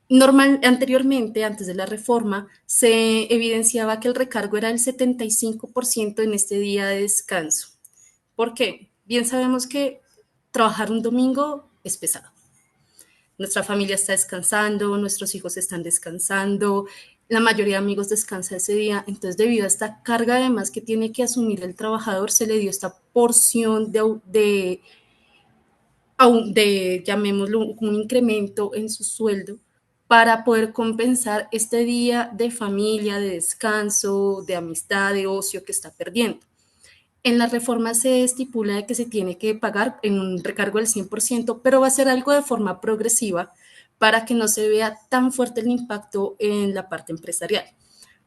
C: Anteriormente, antes de la reforma, se evidenciaba que el recargo era el 75% en este día de descanso. ¿Por qué? Bien sabemos que trabajar un domingo es pesado. Nuestra familia está descansando, nuestros hijos están descansando, la mayoría de amigos descansa ese día. Entonces, debido a esta carga además que tiene que asumir el trabajador, se le dio esta porción llamémoslo, un incremento en su sueldo para poder compensar este día de familia, de descanso, de amistad, de ocio que está perdiendo. En la reforma se estipula que se tiene que pagar en un recargo del 100%, pero va a ser algo de forma progresiva para que no se vea tan fuerte el impacto en la parte empresarial.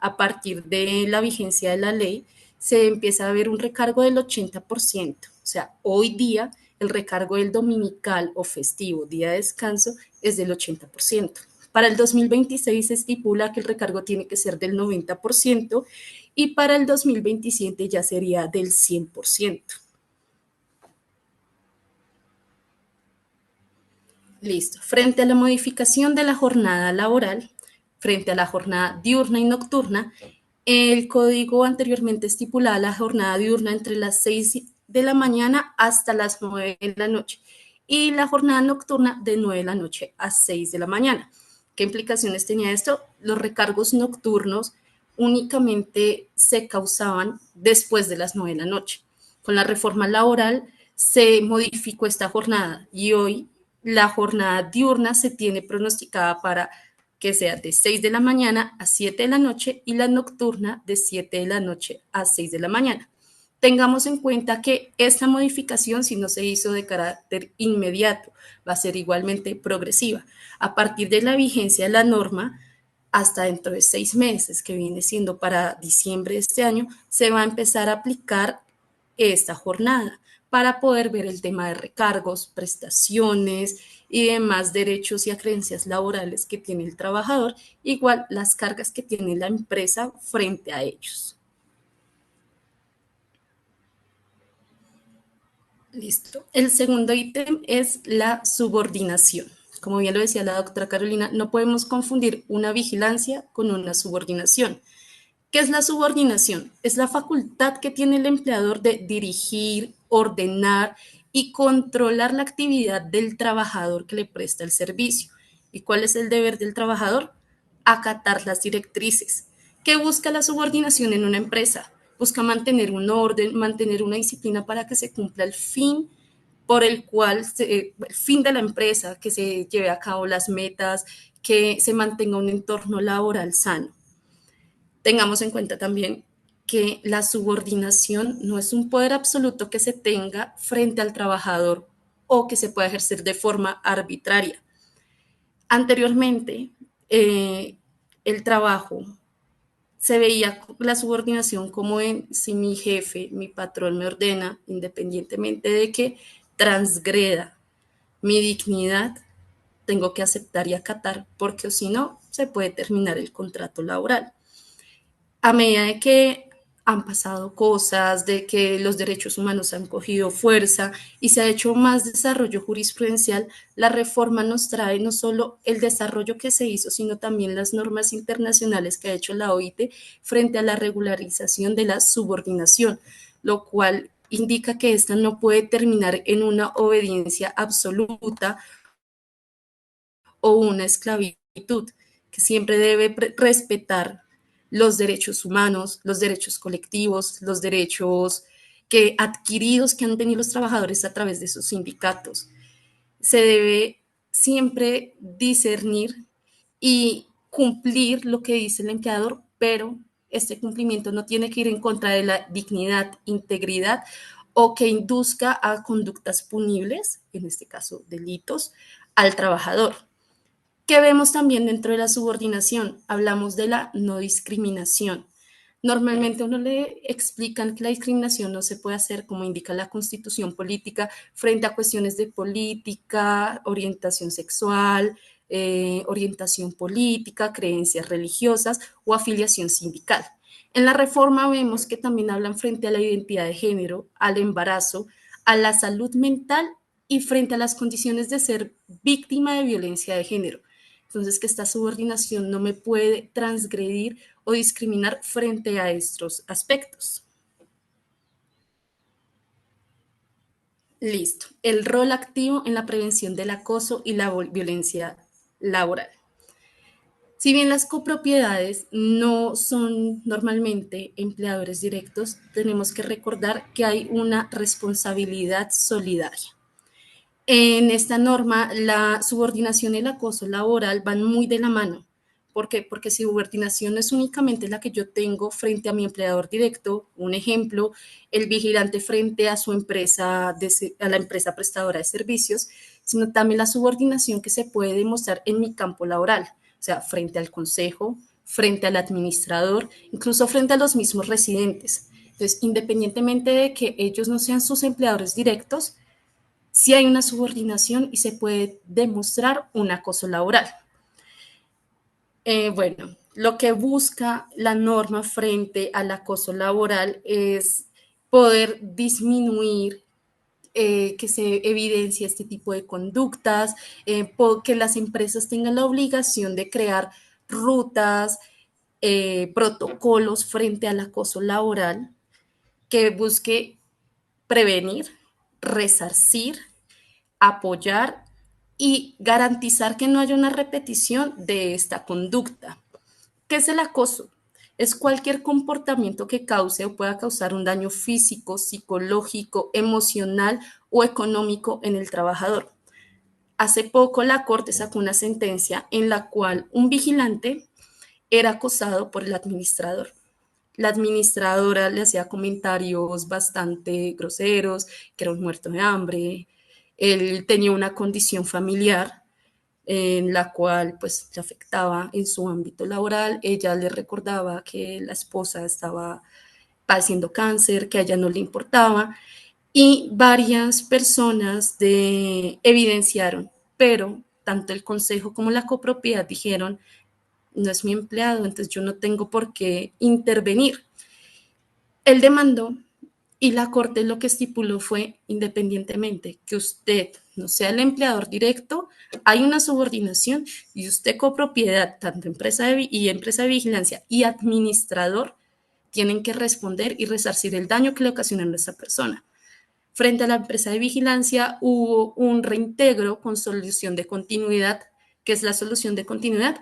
C: A partir de la vigencia de la ley, se empieza a ver un recargo del 80%. O sea, hoy día el recargo del dominical o festivo, día de descanso, es del 80%. Para el 2026 se estipula que el recargo tiene que ser del 90% y para el 2027 ya sería del 100%. Listo. Frente a la modificación de la jornada laboral, frente a la jornada diurna y nocturna, el código anteriormente estipulaba la jornada diurna entre las 6 de la mañana hasta las 9 de la noche y la jornada nocturna de 9 de la noche a 6 de la mañana. ¿Qué implicaciones tenía esto? Los recargos nocturnos únicamente se causaban después de las 9 de la noche. Con la reforma laboral se modificó esta jornada y hoy la jornada diurna se tiene pronosticada para que sea de 6 de la mañana a 7 de la noche y la nocturna de 7 de la noche a 6 de la mañana. Tengamos en cuenta que esta modificación, si no se hizo de carácter inmediato, va a ser igualmente progresiva. A partir de la vigencia de la norma, hasta dentro de 6 meses, que viene siendo para diciembre de este año, se va a empezar a aplicar esta jornada para poder ver el tema de recargos, prestaciones y demás derechos y acreencias laborales que tiene el trabajador, igual las cargas que tiene la empresa frente a ellos. Listo. El segundo ítem es la subordinación. Como bien lo decía la doctora Carolina, no podemos confundir una vigilancia con una subordinación. ¿Qué es la subordinación? Es la facultad que tiene el empleador de dirigir, ordenar y controlar la actividad del trabajador que le presta el servicio. ¿Y cuál es el deber del trabajador? Acatar las directrices. ¿Qué busca la subordinación en una empresa? Busca mantener un orden, mantener una disciplina para que se cumpla el fin por el cual, el fin de la empresa, que se lleve a cabo las metas, que se mantenga un entorno laboral sano. Tengamos en cuenta también que la subordinación no es un poder absoluto que se tenga frente al trabajador o que se pueda ejercer de forma arbitraria. Anteriormente, el trabajo se veía la subordinación como en si mi jefe, mi patrón me ordena, independientemente de que transgreda mi dignidad, tengo que aceptar y acatar, porque si no, se puede terminar el contrato laboral. A medida de que han pasado cosas, de que los derechos humanos han cogido fuerza y se ha hecho más desarrollo jurisprudencial, la reforma nos trae no solo el desarrollo que se hizo, sino también las normas internacionales que ha hecho la OIT frente a la regularización de la subordinación, lo cual indica que esta no puede terminar en una obediencia absoluta o una esclavitud, que siempre debe respetar los derechos humanos, los derechos colectivos, los derechos adquiridos que han tenido los trabajadores a través de sus sindicatos. Se debe siempre discernir y cumplir lo que dice el empleador, pero este cumplimiento no tiene que ir en contra de la dignidad, integridad o que induzca a conductas punibles, en este caso delitos, al trabajador. ¿Qué vemos también dentro de la subordinación? Hablamos de la no discriminación. Normalmente a uno le explican que la discriminación no se puede hacer, como indica la Constitución política, frente a cuestiones de política, orientación sexual, orientación política, creencias religiosas o afiliación sindical. En la reforma vemos que también hablan frente a la identidad de género, al embarazo, a la salud mental y frente a las condiciones de ser víctima de violencia de género. Entonces, que esta subordinación no me puede transgredir o discriminar frente a estos aspectos. Listo. El rol activo en la prevención del acoso y la violencia laboral. Si bien las copropiedades no son normalmente empleadores directos, tenemos que recordar que hay una responsabilidad solidaria. En esta norma, la subordinación y el acoso laboral van muy de la mano. ¿Por qué? Porque subordinación no es únicamente la que yo tengo frente a mi empleador directo, un ejemplo, el vigilante frente a su empresa, a la empresa prestadora de servicios, sino también la subordinación que se puede demostrar en mi campo laboral, o sea, frente al consejo, frente al administrador, incluso frente a los mismos residentes. Entonces, independientemente de que ellos no sean sus empleadores directos, sí hay una subordinación y se puede demostrar un acoso laboral. Bueno, lo que busca la norma frente al acoso laboral es poder disminuir que se evidencie este tipo de conductas, que las empresas tengan la obligación de crear rutas, protocolos frente al acoso laboral, que busque prevenir, resarcir, apoyar y garantizar que no haya una repetición de esta conducta. ¿Qué es el acoso? Es cualquier comportamiento que cause o pueda causar un daño físico, psicológico, emocional o económico en el trabajador. Hace poco la Corte sacó una sentencia en la cual un vigilante era acosado por el administrador. La administradora le hacía comentarios bastante groseros, que era un muerto de hambre. Él tenía una condición familiar en la cual pues le afectaba en su ámbito laboral. Ella le recordaba que la esposa estaba padeciendo cáncer, que a ella no le importaba, y varias personas evidenciaron, pero tanto el consejo como la copropiedad dijeron, no es mi empleado, entonces yo no tengo por qué intervenir. Él demandó y la corte lo que estipuló fue, independientemente que usted no sea el empleador directo, hay una subordinación y usted copropiedad, tanto empresa de vigilancia y administrador, tienen que responder y resarcir el daño que le ocasionaron a esa persona. Frente a la empresa de vigilancia hubo un reintegro con solución de continuidad, que es la solución de continuidad,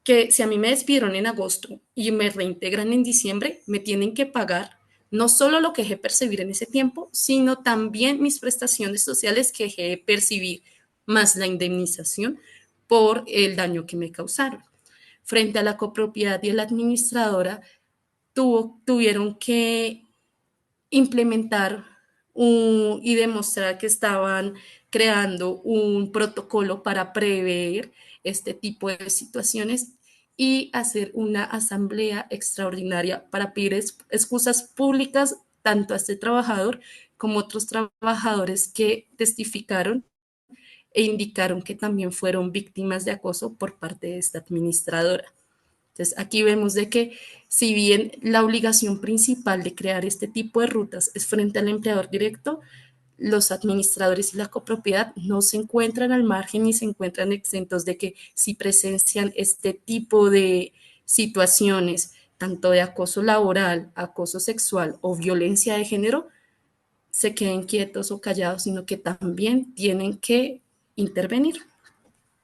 C: que si a mí me despidieron en agosto y me reintegran en diciembre, me tienen que pagar no solo lo que dejé percibir en ese tiempo, sino también mis prestaciones sociales que dejé de percibir, más la indemnización por el daño que me causaron. Frente a la copropiedad y la administradora, tuvieron que implementar y demostrar que estaban creando un protocolo para prever este tipo de situaciones y hacer una asamblea extraordinaria para pedir excusas públicas tanto a este trabajador como a otros trabajadores que testificaron e indicaron que también fueron víctimas de acoso por parte de esta administradora. Entonces, aquí vemos de que si bien la obligación principal de crear este tipo de rutas es frente al empleador directo, los administradores y la copropiedad no se encuentran al margen ni se encuentran exentos de que si presencian este tipo de situaciones, tanto de acoso laboral, acoso sexual o violencia de género, se queden quietos o callados, sino que también tienen que intervenir.
B: Ay,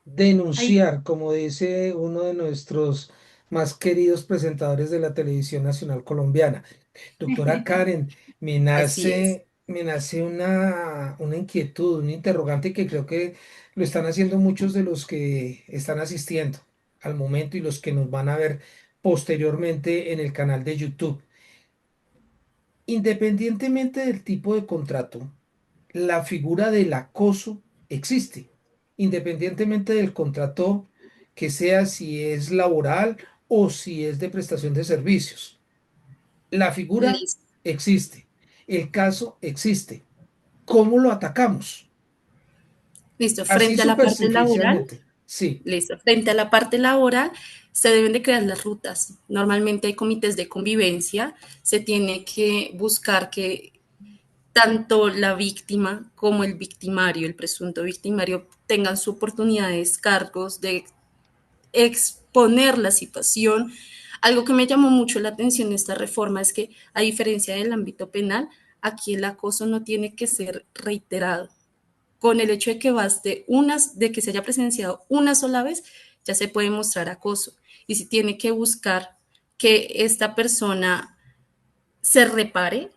A: Denunciar, como dice uno de nuestros más queridos presentadores de la televisión nacional colombiana. Doctora Karen,
C: Así es.
A: me nace una inquietud, un interrogante que creo que lo están haciendo muchos de los que están asistiendo al momento y los que nos van a ver posteriormente en el canal de YouTube. Independientemente del tipo de contrato, la figura del acoso existe, independientemente del contrato que sea, si es laboral o si es de prestación de servicios. La figura
C: Listo.
A: existe, el caso existe. ¿Cómo lo atacamos?
C: Listo.
A: Así
C: Frente a la parte laboral,
A: superficialmente. Sí,
C: listo. Frente a la parte laboral, se deben de crear las rutas. Normalmente hay comités de convivencia. Se tiene que buscar que tanto la víctima como el victimario, el presunto victimario, tengan su oportunidad de descargos, de exponer la situación. Algo que me llamó mucho la atención de esta reforma es que, a diferencia del ámbito penal, aquí el acoso no tiene que ser reiterado. Con el hecho de que baste de que se haya presenciado una sola vez, ya se puede mostrar acoso. Y si tiene que buscar que esta persona se repare,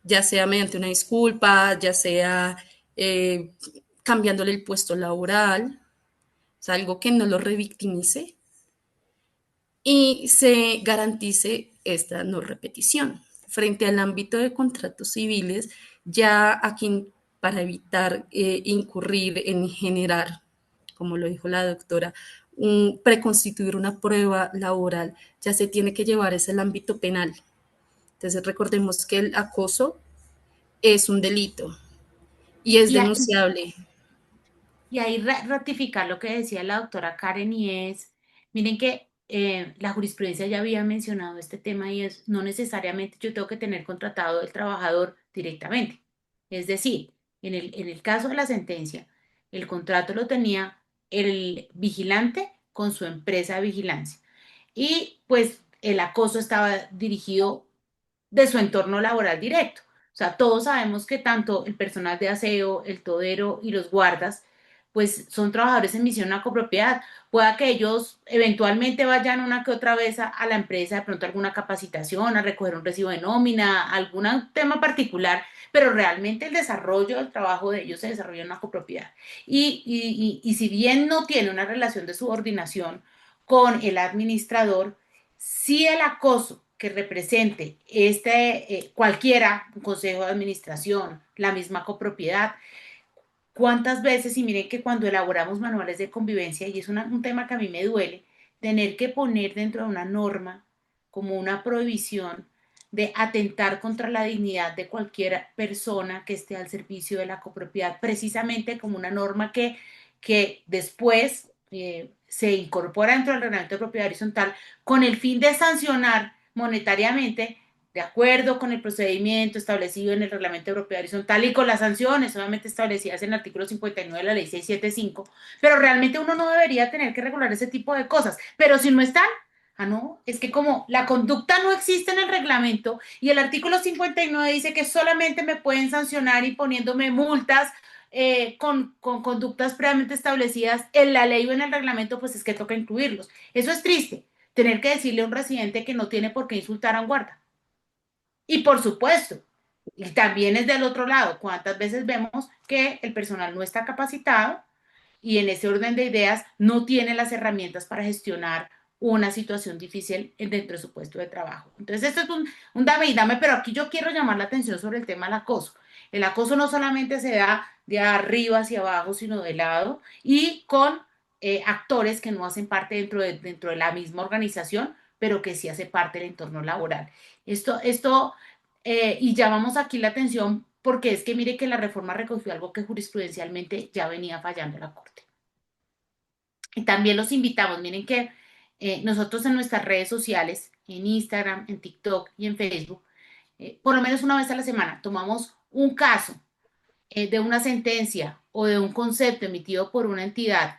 C: ya sea mediante una disculpa, ya sea eh, cambiándole el puesto laboral, o sea, algo que no lo revictimice y se garantice esta no repetición. Frente al ámbito de contratos civiles, ya aquí para evitar incurrir en generar, como lo dijo la doctora, preconstituir una prueba laboral, ya se tiene que llevar ese el ámbito penal. Entonces recordemos que el acoso es un delito y es
B: y, a-
C: denunciable.
B: y ahí ratificar lo que decía la doctora Karen y es, miren que la jurisprudencia ya había mencionado este tema y es no necesariamente yo tengo que tener contratado el trabajador directamente. Es decir, en el caso de la sentencia, el contrato lo tenía el vigilante con su empresa de vigilancia y pues el acoso estaba dirigido de su entorno laboral directo. O sea, todos sabemos que tanto el personal de aseo, el todero y los guardas, pues son trabajadores en misión a copropiedad. Pueda que ellos eventualmente vayan una que otra vez a la empresa, de pronto alguna capacitación, a recoger un recibo de nómina, algún tema particular, pero realmente el desarrollo del trabajo de ellos se desarrolla en una copropiedad. Y si bien no tiene una relación de subordinación con el administrador, sí el acoso que represente cualquiera, un consejo de administración, la misma copropiedad. ¿Cuántas veces? Y miren que cuando elaboramos manuales de convivencia, y es un tema que a mí me duele, tener que poner dentro de una norma como una prohibición de atentar contra la dignidad de cualquier persona que esté al servicio de la copropiedad, precisamente como una norma que después se incorpora dentro del reglamento de propiedad horizontal con el fin de sancionar monetariamente de acuerdo con el procedimiento establecido en el reglamento de propiedad horizontal y con las sanciones obviamente establecidas en el artículo 59 de la ley 675, pero realmente uno no debería tener que regular ese tipo de cosas, pero si no están, no, es que como la conducta no existe en el reglamento y el artículo 59 dice que solamente me pueden sancionar y poniéndome multas con conductas previamente establecidas en la ley o en el reglamento, pues es que toca incluirlos. Eso es triste, tener que decirle a un residente que no tiene por qué insultar a un guarda. Y por supuesto, y también es del otro lado, cuántas veces vemos que el personal no está capacitado y en ese orden de ideas no tiene las herramientas para gestionar una situación difícil dentro de su puesto de trabajo. Entonces, esto es un dame y dame, pero aquí yo quiero llamar la atención sobre el tema del acoso. El acoso no solamente se da de arriba hacia abajo, sino de lado y con actores que no hacen parte dentro de la misma organización, pero que sí hace parte del entorno laboral. Y llamamos aquí la atención porque es que mire que la reforma recogió algo que jurisprudencialmente ya venía fallando la Corte. Y también los invitamos, miren que nosotros en nuestras redes sociales, en Instagram, en TikTok y en Facebook, por lo menos una vez a la semana, tomamos un caso de una sentencia o de un concepto emitido por una entidad,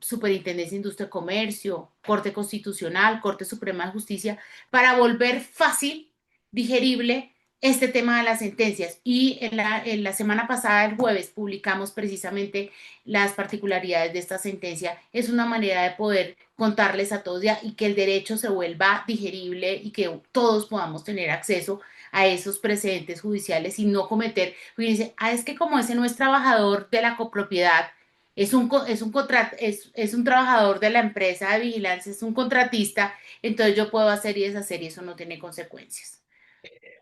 B: Superintendencia de Industria y Comercio, Corte Constitucional, Corte Suprema de Justicia, para volver fácil, digerible este tema de las sentencias. Y en la semana pasada, el jueves, publicamos precisamente las particularidades de esta sentencia. Es una manera de poder contarles a todos ya y que el derecho se vuelva digerible y que todos podamos tener acceso a esos precedentes judiciales y no cometer, porque dice, es que como ese no es trabajador de la copropiedad, es un trabajador de la empresa de vigilancia, es un contratista, entonces yo puedo hacer y deshacer y eso no tiene consecuencias.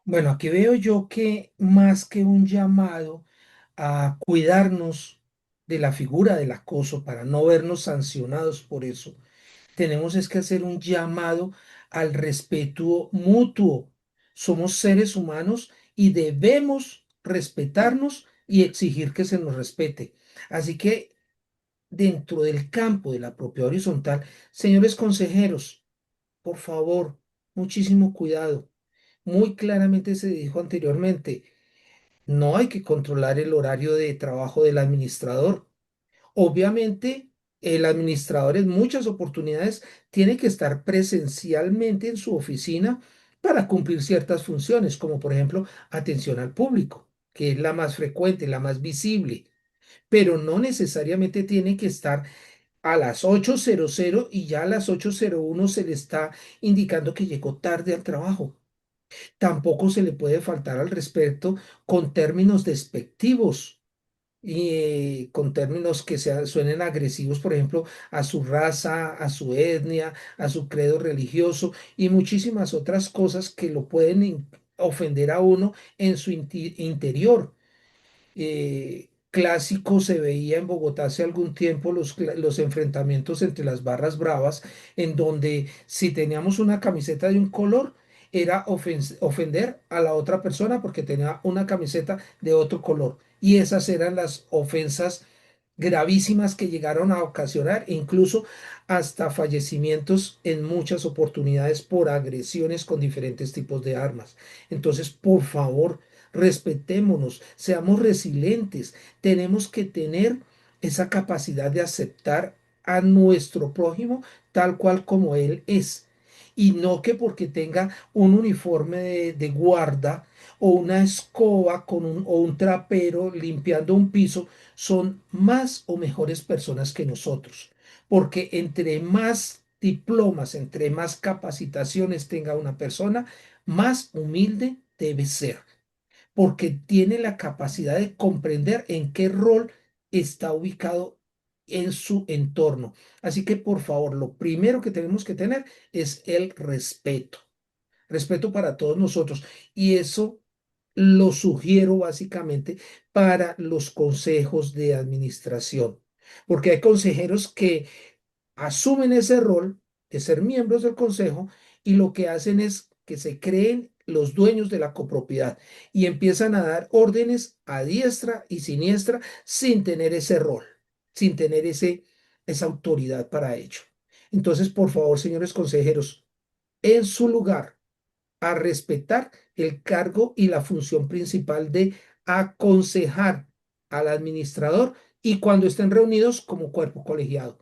A: Bueno, aquí veo yo que más que un llamado a cuidarnos de la figura del acoso para no vernos sancionados por eso, tenemos es que hacer un llamado al respeto mutuo. Somos seres humanos y debemos respetarnos y exigir que se nos respete. Así que dentro del campo de la propiedad horizontal, señores consejeros, por favor, muchísimo cuidado. Muy claramente se dijo anteriormente, no hay que controlar el horario de trabajo del administrador. Obviamente, el administrador en muchas oportunidades tiene que estar presencialmente en su oficina para cumplir ciertas funciones, como por ejemplo atención al público, que es la más frecuente, la más visible, pero no necesariamente tiene que estar a las 8:00 y ya a las 8:01 se le está indicando que llegó tarde al trabajo. Tampoco se le puede faltar al respeto con términos despectivos y con términos que suenen agresivos, por ejemplo, a su raza, a su etnia, a su credo religioso y muchísimas otras cosas que lo pueden ofender a uno en su interior. Clásico se veía en Bogotá hace algún tiempo los enfrentamientos entre las barras bravas, en donde si teníamos una camiseta de un color, era ofender a la otra persona porque tenía una camiseta de otro color. Y esas eran las ofensas gravísimas que llegaron a ocasionar incluso hasta fallecimientos en muchas oportunidades por agresiones con diferentes tipos de armas. Entonces, por favor, respetémonos, seamos resilientes. Tenemos que tener esa capacidad de aceptar a nuestro prójimo tal cual como él es. Y no que porque tenga un uniforme de guarda o una escoba o un trapero limpiando un piso, son más o mejores personas que nosotros. Porque entre más diplomas, entre más capacitaciones tenga una persona, más humilde debe ser porque tiene la capacidad de comprender en qué rol está ubicado en su entorno. Así que, por favor, lo primero que tenemos que tener es el respeto. respeto para todos nosotros. Y eso lo sugiero básicamente para los consejos de administración, porque hay consejeros que asumen ese rol de ser miembros del consejo y lo que hacen es que se creen los dueños de la copropiedad y empiezan a dar órdenes a diestra y siniestra sin tener ese rol, sin tener esa autoridad para ello. Entonces, por favor, señores consejeros, en su lugar, a respetar el cargo y la función principal de aconsejar al administrador y cuando estén reunidos como cuerpo colegiado.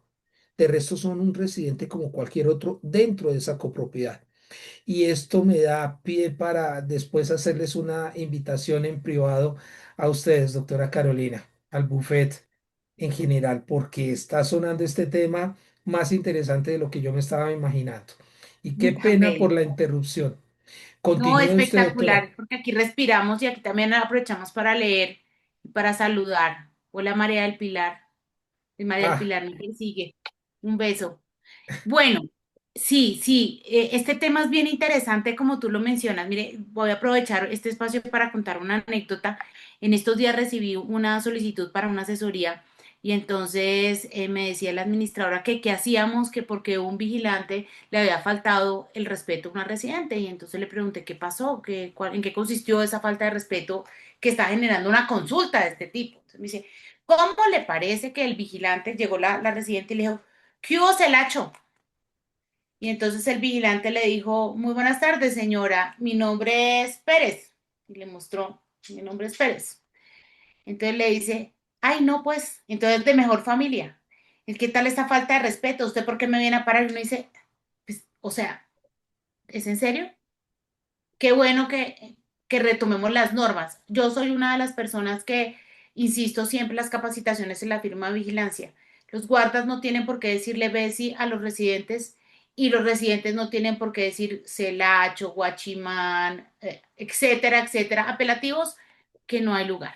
A: De resto son un residente como cualquier otro dentro de esa copropiedad. Y esto me da pie para después hacerles una invitación en privado a ustedes, doctora Carolina, al buffet en general, porque está sonando este tema más interesante de lo que yo me estaba imaginando. Y qué
B: Tan
A: pena por
B: bello.
A: la interrupción.
B: No,
A: Continúe usted, doctora.
B: espectacular, porque aquí respiramos y aquí también aprovechamos para leer y para saludar. Hola María del Pilar. Y María del
A: Ah,
B: Pilar me sigue. Un beso. Bueno, sí, sí, este tema es bien interesante como tú lo mencionas. Mire, voy a aprovechar este espacio para contar una anécdota. En estos días recibí una solicitud para una asesoría y entonces me decía la administradora que qué hacíamos, que porque un vigilante le había faltado el respeto a una residente y entonces le pregunté qué pasó, en qué consistió esa falta de respeto que está generando una consulta de este tipo. Entonces me dice, ¿cómo le parece que el vigilante llegó la residente y le dijo, ¿qué hubo, Celacho? Y entonces el vigilante le dijo, muy buenas tardes, señora, mi nombre es Pérez. Y le mostró, mi nombre es Pérez. Entonces le dice, ay, no, pues, entonces de mejor familia. ¿Qué tal esta falta de respeto? ¿Usted por qué me viene a parar? Y uno dice, pues, o sea, ¿es en serio? Qué bueno que retomemos las normas. Yo soy una de las personas que insisto siempre en las capacitaciones en la firma de vigilancia. Los guardas no tienen por qué decirle Bessie a los residentes y los residentes no tienen por qué decir celacho, guachimán, etcétera, etcétera, apelativos que no hay lugar.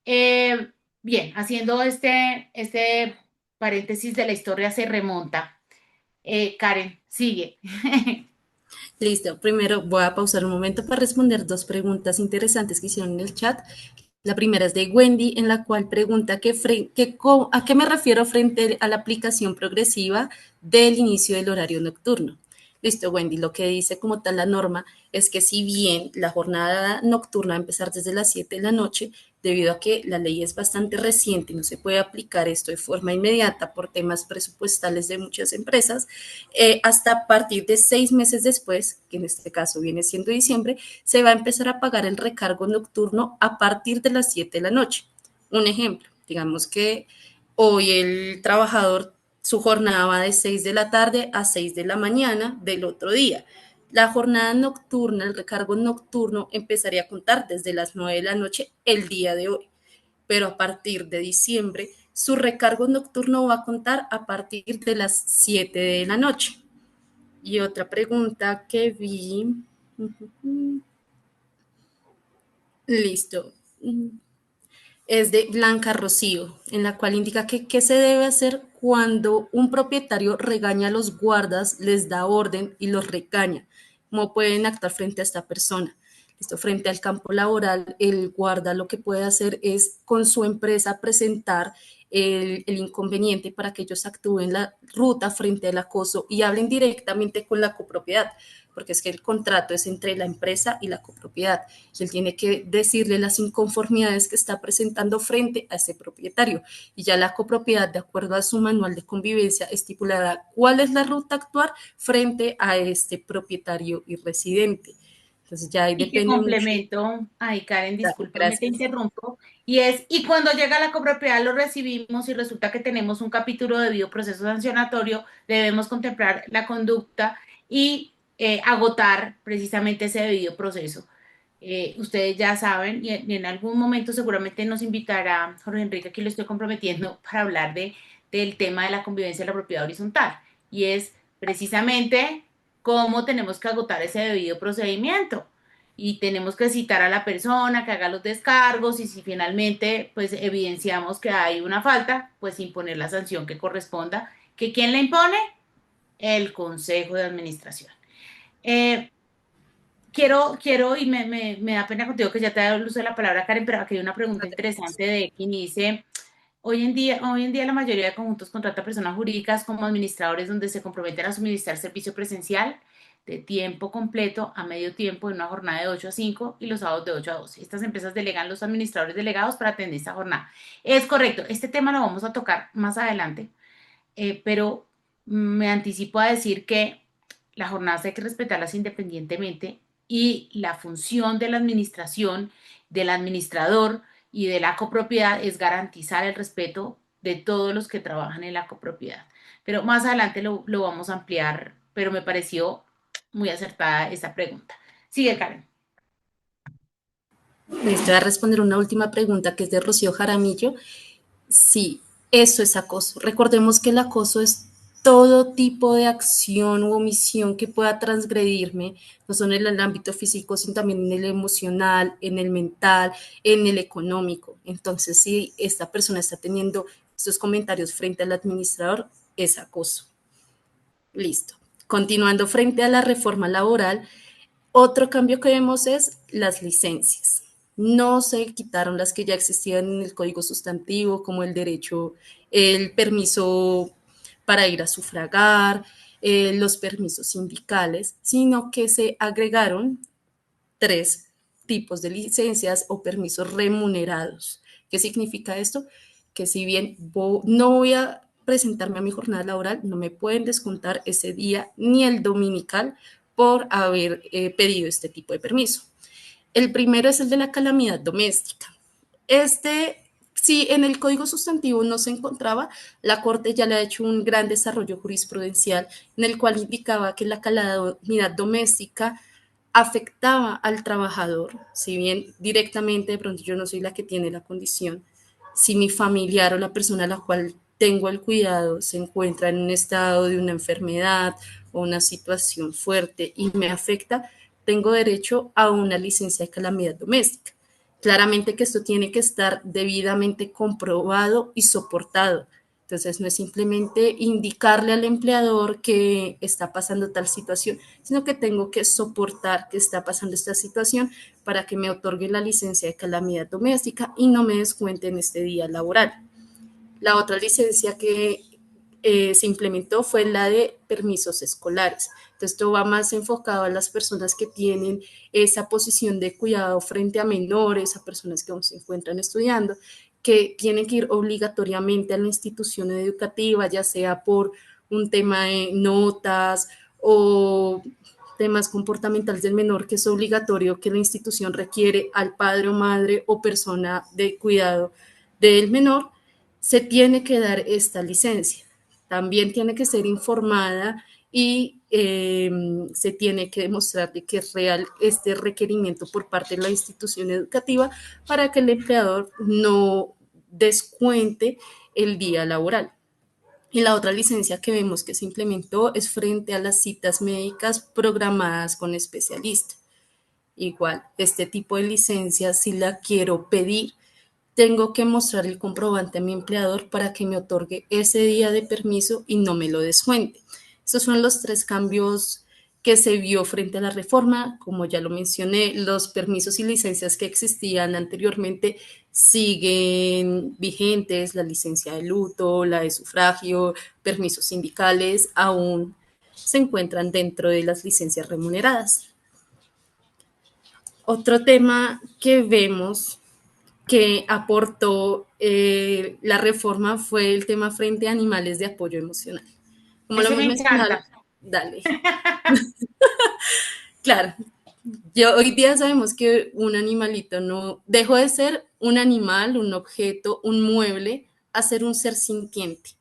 B: Eh, bien, haciendo este paréntesis de la historia se remonta. Karen, sigue.
C: Listo, primero voy a pausar un momento para responder dos preguntas interesantes que hicieron en el chat. La primera es de Wendy, en la cual pregunta a qué me refiero frente a la aplicación progresiva del inicio del horario nocturno. Listo, Wendy, lo que dice como tal la norma es que si bien la jornada nocturna va a empezar desde las 7 de la noche, debido a que la ley es bastante reciente y no se puede aplicar esto de forma inmediata por temas presupuestales de muchas empresas, hasta a partir de 6 meses después, que en este caso viene siendo diciembre, se va a empezar a pagar el recargo nocturno a partir de las 7 de la noche. Un ejemplo, digamos que hoy el trabajador, su jornada va de 6 de la tarde a 6 de la mañana del otro día. La jornada nocturna, el recargo nocturno, empezaría a contar desde las 9 de la noche el día de hoy, pero a partir de diciembre su recargo nocturno va a contar a partir de las 7 de la noche. Y otra pregunta que vi, listo, es de Blanca Rocío, en la cual indica que qué se debe hacer cuando un propietario regaña a los guardas, les da orden y los regaña. ¿Cómo pueden actuar frente a esta persona? Esto frente al campo laboral, el guarda lo que puede hacer es con su empresa presentar el inconveniente para que ellos actúen la ruta frente al acoso y hablen directamente con la copropiedad, porque es que el contrato es entre la empresa y la copropiedad y él tiene que decirle las inconformidades que está presentando frente a ese propietario y ya la copropiedad, de acuerdo a su manual de convivencia, estipulará cuál es la ruta a actuar frente a este propietario y residente. Entonces ya ahí
B: Y que
C: depende mucho.
B: complemento, ay Karen, discúlpame, te
C: Gracias.
B: interrumpo, y cuando llega la copropiedad lo recibimos y resulta que tenemos un capítulo de bioproceso sancionatorio, debemos contemplar la conducta y agotar precisamente ese debido proceso. Ustedes ya saben, y en algún momento seguramente nos invitará Jorge Enrique, aquí lo estoy comprometiendo, para hablar del tema de la convivencia de la propiedad horizontal, y es precisamente cómo tenemos que agotar ese debido procedimiento y tenemos que citar a la persona que haga los descargos y si finalmente pues evidenciamos que hay una falta, pues imponer la sanción que corresponda. ¿Que quién la impone? El Consejo de Administración. Eh, quiero, y me da pena contigo que ya te he dado el uso de la palabra, Karen, pero aquí hay una pregunta interesante de quien dice, hoy en día la mayoría de conjuntos contrata personas jurídicas como administradores donde se comprometen a suministrar servicio presencial de tiempo completo a medio tiempo en una jornada de 8 a 5 y los sábados de 8 a 12. Estas empresas delegan los administradores delegados para atender esta jornada. Es correcto, este tema lo vamos a tocar más adelante, pero me anticipo a decir que las jornadas hay que respetarlas independientemente y la función de la administración, del administrador y de la copropiedad es garantizar el respeto de todos los que trabajan en la copropiedad. Pero más adelante lo vamos a ampliar, pero me pareció muy acertada esta pregunta. Sigue, Karen.
C: Les voy a responder una última pregunta que es de Rocío Jaramillo. Sí, eso es acoso. Recordemos que el acoso es todo tipo de acción u omisión que pueda transgredirme, no solo en el ámbito físico, sino también en el emocional, en el mental, en el económico. Entonces, si esta persona está teniendo estos comentarios frente al administrador, es acoso. Listo. Continuando frente a la reforma laboral, otro cambio que vemos es las licencias. No se quitaron las que ya existían en el Código Sustantivo, como el derecho, el permiso para ir a sufragar, los permisos sindicales, sino que se agregaron 3 tipos de licencias o permisos remunerados. ¿Qué significa esto? Que si bien no voy a presentarme a mi jornada laboral, no me pueden descontar ese día ni el dominical por haber pedido este tipo de permiso. El primero es el de la calamidad doméstica. Si en el Código Sustantivo no se encontraba, la Corte ya le ha hecho un gran desarrollo jurisprudencial en el cual indicaba que la calamidad doméstica afectaba al trabajador, si bien directamente de pronto yo no soy la que tiene la condición, si mi familiar o la persona a la cual tengo el cuidado se encuentra en un estado de una enfermedad o una situación fuerte y me afecta, tengo derecho a una licencia de calamidad doméstica. Claramente que esto tiene que estar debidamente comprobado y soportado. Entonces, no es simplemente indicarle al empleador que está pasando tal situación, sino que tengo que soportar que está pasando esta situación para que me otorgue la licencia de calamidad doméstica y no me descuente en este día laboral. La otra licencia que se implementó fue la de permisos escolares. Entonces, esto va más enfocado a las personas que tienen esa posición de cuidado frente a menores, a personas que aún se encuentran estudiando, que tienen que ir obligatoriamente a la institución educativa, ya sea por un tema de notas o temas comportamentales del menor, que es obligatorio que la institución requiere al padre o madre o persona de cuidado del menor, se tiene que dar esta licencia. También tiene que ser informada y se tiene que demostrar de que es real este requerimiento por parte de la institución educativa para que el empleador no descuente el día laboral. Y la otra licencia que vemos que se implementó es frente a las citas médicas programadas con especialistas. Igual, este tipo de licencia, si la quiero pedir, tengo que mostrar el comprobante a mi empleador para que me otorgue ese día de permiso y no me lo descuente. Estos son los 3 cambios que se vio frente a la reforma. Como ya lo mencioné, los permisos y licencias que existían anteriormente siguen vigentes, la licencia de luto, la de sufragio, permisos sindicales, aún se encuentran dentro de las licencias remuneradas. Otro tema que vemos que aportó la reforma fue el tema frente a animales de apoyo emocional. Como lo
B: Ese
C: hemos
B: me
C: mencionado,
B: encanta.
C: dale. Claro, hoy día sabemos que un animalito no dejó de ser un animal, un objeto, un mueble, a ser un ser sintiente.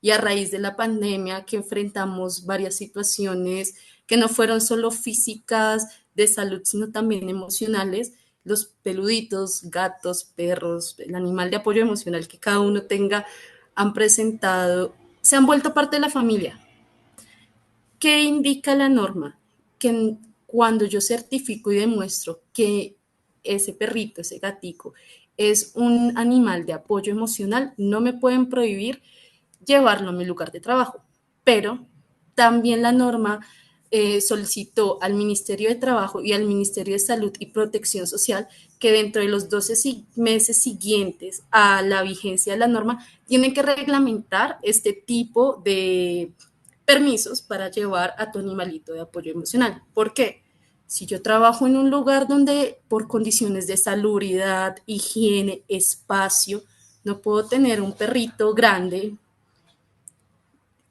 C: Y a raíz de la pandemia que enfrentamos varias situaciones que no fueron solo físicas de salud, sino también emocionales, los peluditos, gatos, perros, el animal de apoyo emocional que cada uno tenga, han presentado, se han vuelto parte de la familia. ¿Qué indica la norma? Que cuando yo certifico y demuestro que ese perrito, ese gatico, es un animal de apoyo emocional, no me pueden prohibir llevarlo a mi lugar de trabajo. Pero también la norma solicitó al Ministerio de Trabajo y al Ministerio de Salud y Protección Social que dentro de los 12 meses siguientes a la vigencia de la norma tienen que reglamentar este tipo de permisos para llevar a tu animalito de apoyo emocional. ¿Por qué? Si yo trabajo en un lugar donde por condiciones de salubridad, higiene, espacio, no puedo tener un perrito grande,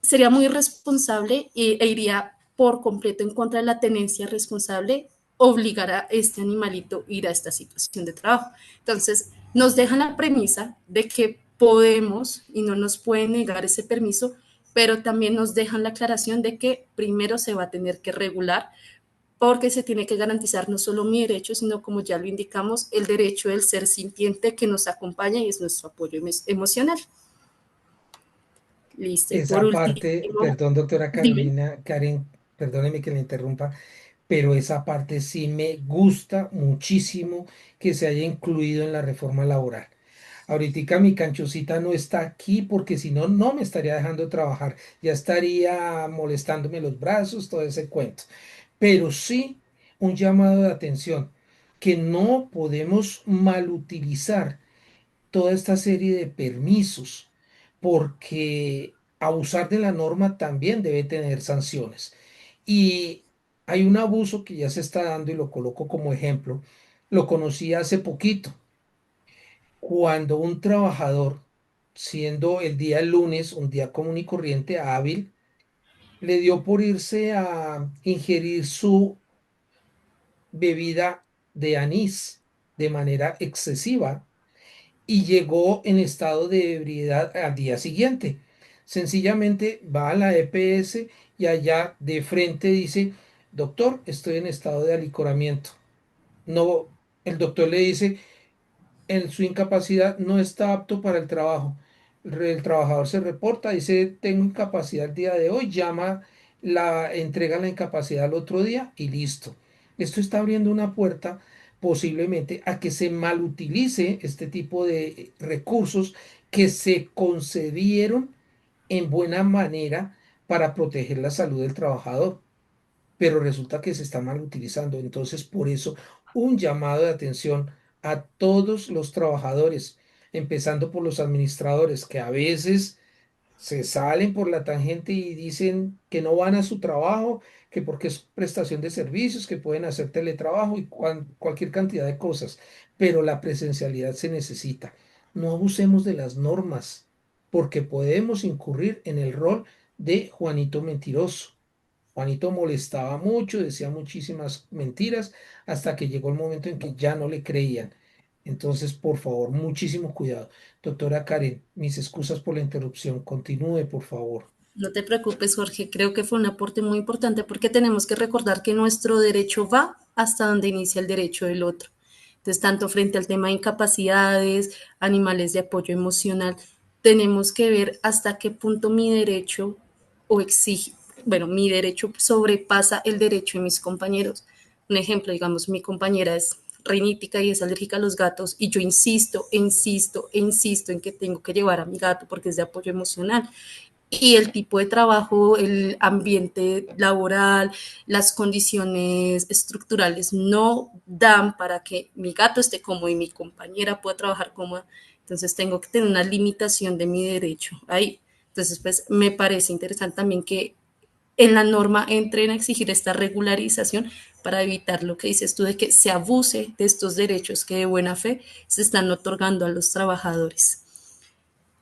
C: sería muy irresponsable e iría por completo en contra de la tenencia responsable obligar a este animalito a ir a esta situación de trabajo. Entonces, nos dejan la premisa de que podemos y no nos pueden negar ese permiso, pero también nos dejan la aclaración de que primero se va a tener que regular porque se tiene que garantizar no solo mi derecho, sino como ya lo indicamos, el derecho del ser sintiente que nos acompaña y es nuestro apoyo emocional. Listo. Y por
A: Esa
C: último,
A: parte, perdón, doctora
C: dime.
A: Carolina, Karen, perdóneme que le interrumpa, pero esa parte sí me gusta muchísimo que se haya incluido en la reforma laboral. Ahorita mi canchocita no está aquí porque si no, no me estaría dejando trabajar, ya estaría molestándome los brazos, todo ese cuento. Pero sí un llamado de atención, que no podemos malutilizar toda esta serie de permisos, porque abusar de la norma también debe tener sanciones. Y hay un abuso que ya se está dando y lo coloco como ejemplo. Lo conocí hace poquito, cuando un trabajador, siendo el día lunes, un día común y corriente, hábil, le dio por irse a ingerir su bebida de anís de manera excesiva y llegó en estado de ebriedad al día siguiente. Sencillamente va a la EPS y allá de frente dice, doctor, estoy en estado de alicoramiento. No, el doctor le dice, en su incapacidad no está apto para el trabajo. El trabajador se reporta, dice, tengo incapacidad el día de hoy, llama, entrega la incapacidad al otro día y listo. Esto está abriendo una puerta posiblemente a que se malutilice este tipo de recursos que se concedieron en buena manera para proteger la salud del trabajador, pero resulta que se está mal utilizando. Entonces, por eso, un llamado de atención a todos los trabajadores, empezando por los administradores, que a veces se salen por la tangente y dicen que no van a su trabajo, que porque es prestación de servicios, que pueden hacer teletrabajo y cualquier cantidad de cosas, pero la presencialidad se necesita. No abusemos de las normas, porque podemos incurrir en el rol de Juanito Mentiroso. Juanito molestaba mucho, decía muchísimas mentiras, hasta que llegó el momento en que ya no le creían. Entonces, por favor, muchísimo cuidado. Doctora Karen, mis excusas por la interrupción. Continúe, por favor.
C: No te preocupes, Jorge. Creo que fue un aporte muy importante porque tenemos que recordar que nuestro derecho va hasta donde inicia el derecho del otro. Entonces, tanto frente al tema de incapacidades, animales de apoyo emocional, tenemos que ver hasta qué punto mi derecho o exige, bueno, mi derecho sobrepasa el derecho de mis compañeros. Un ejemplo, digamos, mi compañera es reinítica y es alérgica a los gatos y yo insisto, insisto, insisto en que tengo que llevar a mi gato porque es de apoyo emocional y el tipo de trabajo, el ambiente laboral, las condiciones estructurales no dan para que mi gato esté cómodo y mi compañera pueda trabajar cómoda. Entonces tengo que tener una limitación de mi derecho ahí. Entonces, pues me parece interesante también que en la norma entren a exigir esta regularización para evitar lo que dices tú de que se abuse de estos derechos que de buena fe se están otorgando a los trabajadores.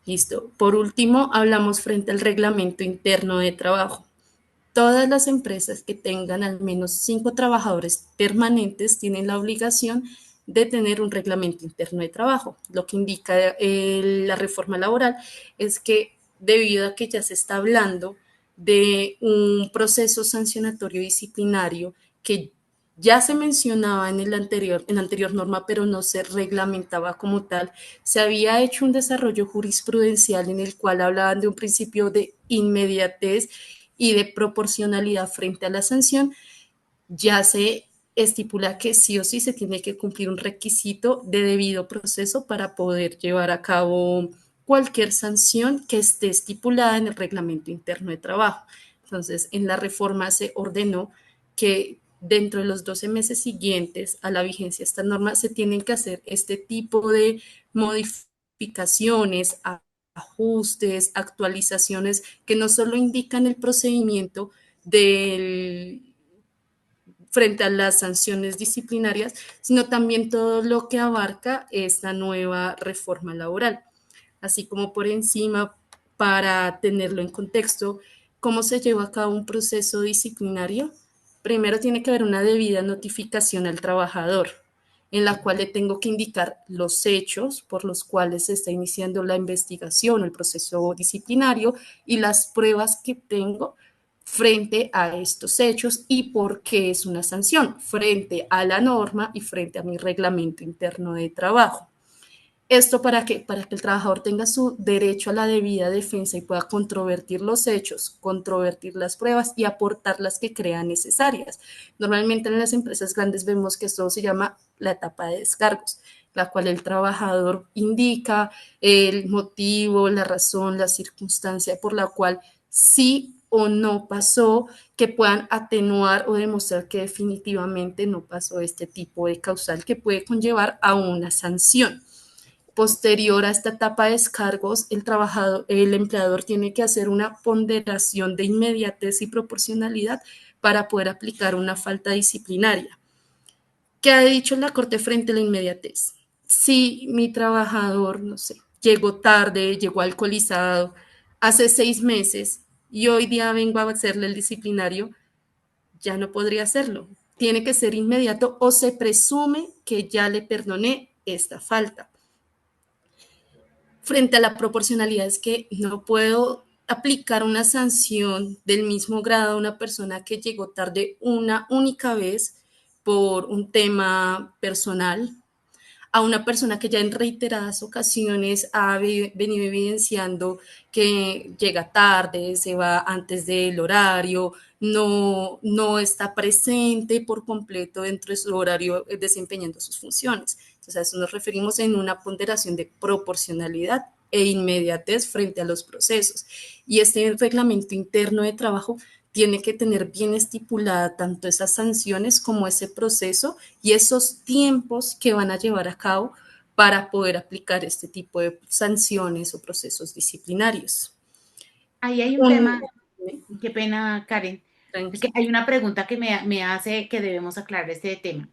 C: Listo. Por último, hablamos frente al reglamento interno de trabajo. Todas las empresas que tengan al menos 5 trabajadores permanentes tienen la obligación de tener un reglamento interno de trabajo. Lo que indica la reforma laboral es que debido a que ya se está hablando de un proceso sancionatorio disciplinario que ya se mencionaba en la anterior norma, pero no se reglamentaba como tal. Se había hecho un desarrollo jurisprudencial en el cual hablaban de un principio de inmediatez y de proporcionalidad frente a la sanción. Ya se estipula que sí o sí se tiene que cumplir un requisito de debido proceso para poder llevar a cabo cualquier sanción que esté estipulada en el reglamento interno de trabajo. Entonces, en la reforma se ordenó que dentro de los 12 meses siguientes a la vigencia de esta norma se tienen que hacer este tipo de modificaciones, ajustes, actualizaciones que no solo indican el procedimiento del frente a las sanciones disciplinarias, sino también todo lo que abarca esta nueva reforma laboral. Así como por encima, para tenerlo en contexto, ¿cómo se lleva a cabo un proceso disciplinario? Primero tiene que haber una debida notificación al trabajador, en la cual le tengo que indicar los hechos por los cuales se está iniciando la investigación, el proceso disciplinario y las pruebas que tengo frente a estos hechos y por qué es una sanción, frente a la norma y frente a mi reglamento interno de trabajo. ¿Esto para qué? Para que el trabajador tenga su derecho a la debida defensa y pueda controvertir los hechos, controvertir las pruebas y aportar las que crea necesarias. Normalmente en las empresas grandes vemos que esto se llama la etapa de descargos, la cual el trabajador indica el motivo, la razón, la circunstancia por la cual sí o no pasó, que puedan atenuar o demostrar que definitivamente no pasó este tipo de causal que puede conllevar a una sanción. Posterior a esta etapa de descargos, el empleador tiene que hacer una ponderación de inmediatez y proporcionalidad para poder aplicar una falta disciplinaria. ¿Qué ha dicho la Corte frente a la inmediatez? Si mi trabajador, no sé, llegó tarde, llegó alcoholizado hace 6 meses y hoy día vengo a hacerle el disciplinario, ya no podría hacerlo. Tiene que ser inmediato o se presume que ya le perdoné esta falta. Frente a la proporcionalidad es que no puedo aplicar una sanción del mismo grado a una persona que llegó tarde una única vez por un tema personal, a una persona que ya en reiteradas ocasiones ha venido evidenciando que llega tarde, se va antes del horario, no está presente por completo dentro de su horario desempeñando sus funciones. Entonces a eso nos referimos en una ponderación de proporcionalidad e inmediatez frente a los procesos. Y este reglamento interno de trabajo tiene que tener bien estipulada tanto esas sanciones como ese proceso y esos tiempos que van a llevar a cabo para poder aplicar este tipo de sanciones o procesos disciplinarios.
B: Ahí hay un tema, qué pena, Karen, es que hay una pregunta que me hace que debemos aclarar este tema.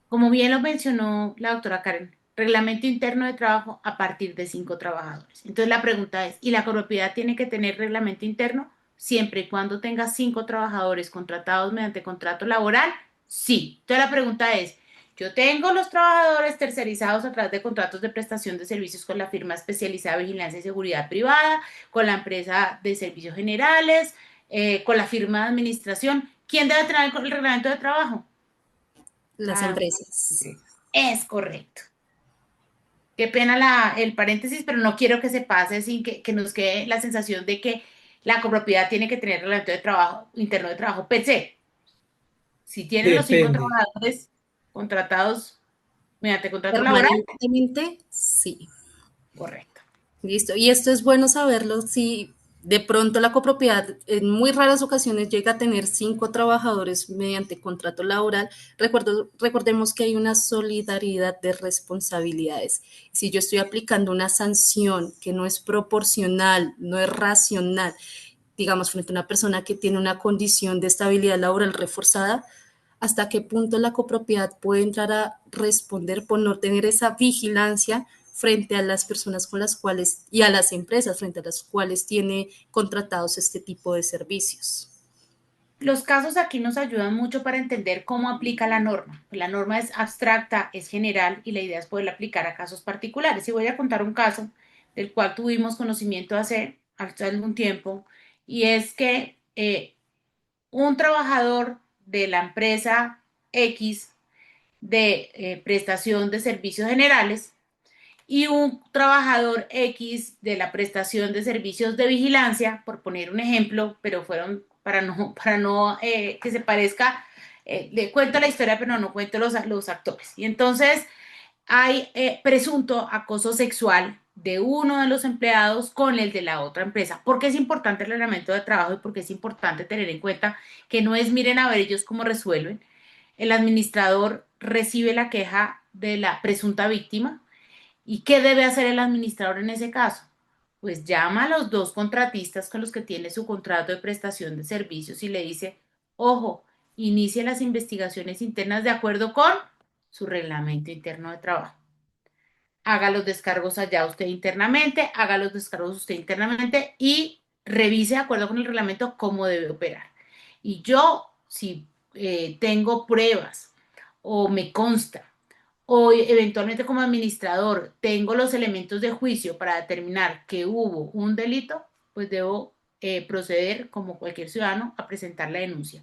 B: Como bien lo mencionó la doctora Karen, reglamento interno de trabajo a partir de 5 trabajadores. Entonces la pregunta es, ¿y la copropiedad tiene que tener reglamento interno siempre y cuando tenga 5 trabajadores contratados mediante contrato laboral? Sí. Entonces la pregunta es, yo tengo los trabajadores tercerizados a través de contratos de prestación de servicios con la firma especializada de vigilancia y seguridad privada, con la empresa de servicios generales, con la firma de administración. ¿Quién debe tener el reglamento de trabajo?
C: Las empresas.
B: Es correcto. Qué pena el paréntesis, pero no quiero que se pase sin que nos quede la sensación de que la copropiedad tiene que tener reglamento de trabajo, interno de trabajo per se. Si tienen los 5
A: Depende.
B: trabajadores contratados mediante contrato laboral,
C: Permanentemente, sí.
B: correcto.
C: Listo. Y esto es bueno saberlo si de pronto la copropiedad en muy raras ocasiones llega a tener 5 trabajadores mediante contrato laboral. Recordemos que hay una solidaridad de responsabilidades. Si yo estoy aplicando una sanción que no es proporcional, no es racional, digamos, frente a una persona que tiene una condición de estabilidad laboral reforzada, hasta qué punto la copropiedad puede entrar a responder por no tener esa vigilancia frente a las personas con las cuales y a las empresas frente a las cuales tiene contratados este tipo de servicios.
B: Los casos aquí nos ayudan mucho para entender cómo aplica la norma. La norma es abstracta, es general y la idea es poderla aplicar a casos particulares. Y voy a contar un caso del cual tuvimos conocimiento hace algún tiempo y es que un trabajador de la empresa X de prestación de servicios generales y un trabajador X de la prestación de servicios de vigilancia, por poner un ejemplo, pero fueron para no que se parezca, le cuento la historia, pero no cuento los actores. Y entonces hay presunto acoso sexual de uno de los empleados con el de la otra empresa. ¿Por qué es importante el reglamento de trabajo y por qué es importante tener en cuenta que no es miren a ver ellos cómo resuelven? El administrador recibe la queja de la presunta víctima. ¿Y qué debe hacer el administrador en ese caso? Pues llama a los dos contratistas con los que tiene su contrato de prestación de servicios y le dice, ojo, inicie las investigaciones internas de acuerdo con su reglamento interno de trabajo. Haga los descargos allá usted internamente, haga los descargos usted internamente y revise de acuerdo con el reglamento cómo debe operar. Y yo, si tengo pruebas o me consta o eventualmente como administrador tengo los elementos de juicio para determinar que hubo un delito, pues debo proceder como cualquier ciudadano a presentar la denuncia.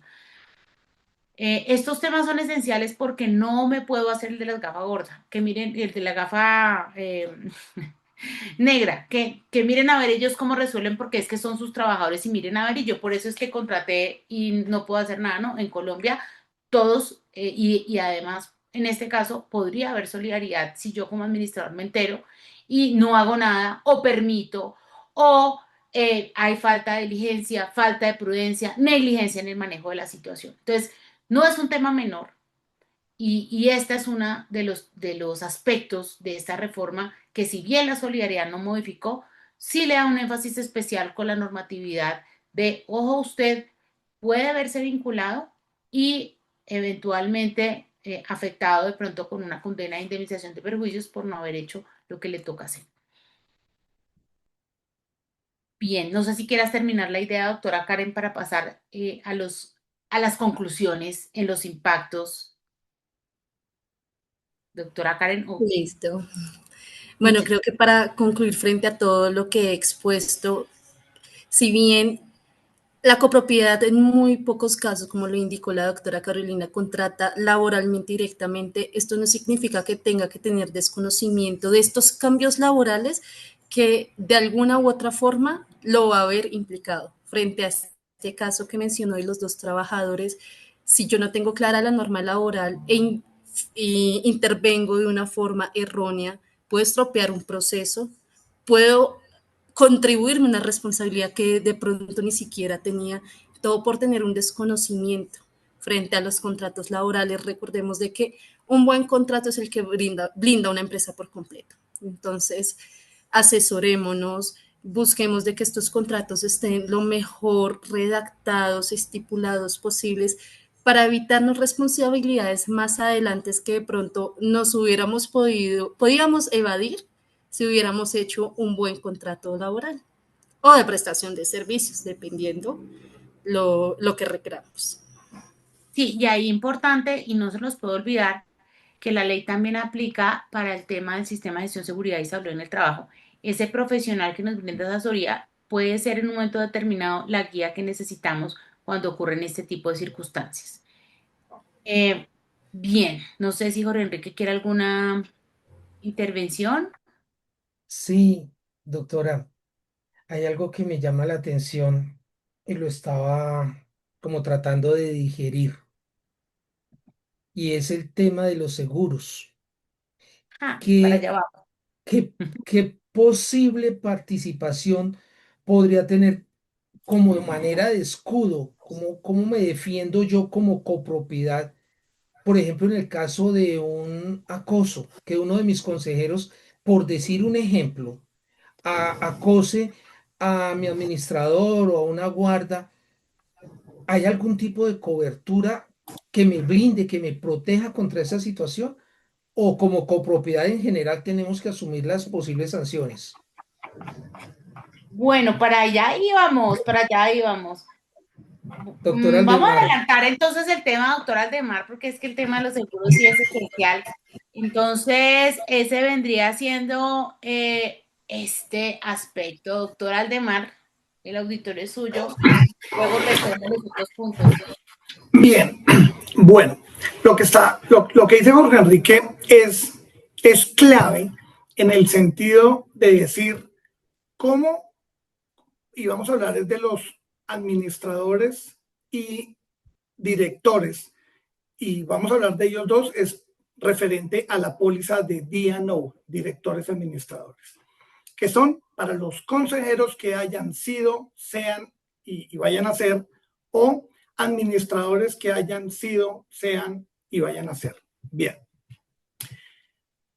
B: Estos temas son esenciales porque no me puedo hacer el de las gafas gordas, que miren, el de la gafa negra, que miren a ver ellos cómo resuelven porque es que son sus trabajadores y miren a ver y yo por eso es que contraté y no puedo hacer nada, ¿no? En Colombia todos y además en este caso podría haber solidaridad si yo como administrador me entero y no hago nada o permito o hay falta de diligencia, falta de prudencia, negligencia en el manejo de la situación. Entonces, no es un tema menor, y esta es una de los aspectos de esta reforma que si bien la solidaridad no modificó, sí le da un énfasis especial con la normatividad de, ojo, usted puede verse vinculado y eventualmente afectado de pronto con una condena de indemnización de perjuicios por no haber hecho lo que le toca hacer. Bien, no sé si quieras terminar la idea, doctora Karen, para pasar a las conclusiones en los impactos, doctora Karen.
C: Listo. Bueno,
B: Muchas
C: creo que para concluir frente a todo lo que he expuesto, si bien la copropiedad en muy pocos casos, como lo indicó la doctora Carolina, contrata laboralmente directamente, esto no significa que tenga que tener desconocimiento de estos cambios laborales que de alguna u otra forma lo va a haber implicado. Frente a este caso que mencionó de los dos trabajadores, si yo no tengo clara la norma laboral e intervengo de una forma errónea, puedo estropear un proceso, puedo contribuirme una responsabilidad que de pronto ni siquiera tenía, todo por tener un desconocimiento frente a los contratos laborales. Recordemos de que un buen contrato es el que blinda una empresa por completo. Entonces, asesorémonos, busquemos de que estos contratos estén lo mejor redactados, estipulados posibles, para evitarnos responsabilidades más adelante que de pronto nos podíamos evadir si hubiéramos hecho un buen contrato laboral o de prestación de servicios, dependiendo lo que requeramos.
B: Sí, y ahí importante, y no se nos puede olvidar, que la ley también aplica para el tema del sistema de gestión, seguridad y salud en el trabajo. Ese profesional que nos brinda asesoría puede ser en un momento determinado la guía que necesitamos cuando ocurren este tipo de circunstancias. Eh, bien, no sé si Jorge Enrique quiere alguna intervención.
A: Sí, doctora, hay algo que me llama la atención y lo estaba como tratando de digerir, y es el tema de los seguros.
B: Para
A: ¿Qué,
B: allá va.
A: qué, qué posible participación podría tener como manera de escudo? ¿Cómo me defiendo yo como copropiedad? Por ejemplo, en el caso de un acoso, que uno de mis consejeros, por decir un ejemplo, acose a mi administrador o a una guarda, ¿hay algún tipo de cobertura que me blinde, que me proteja contra esa situación? ¿O como copropiedad en general tenemos que asumir las posibles sanciones?
B: Bueno, para allá íbamos, para allá íbamos.
A: Doctor
B: Vamos a
A: Aldemar,
B: adelantar entonces el tema, doctor Aldemar, porque es que el tema de los seguros sí es esencial. Entonces, ese vendría siendo este aspecto, doctor Aldemar, el auditorio es suyo. Luego retomo los otros puntos.
D: Bien, bueno, lo que dice Jorge Enrique es clave en el sentido de decir cómo, y vamos a hablar de los administradores y directores, y vamos a hablar de ellos dos, es referente a la póliza de D&O, directores administradores. que son para los consejeros que hayan sido, sean y vayan a ser, o administradores que hayan sido, sean y vayan a ser. Bien.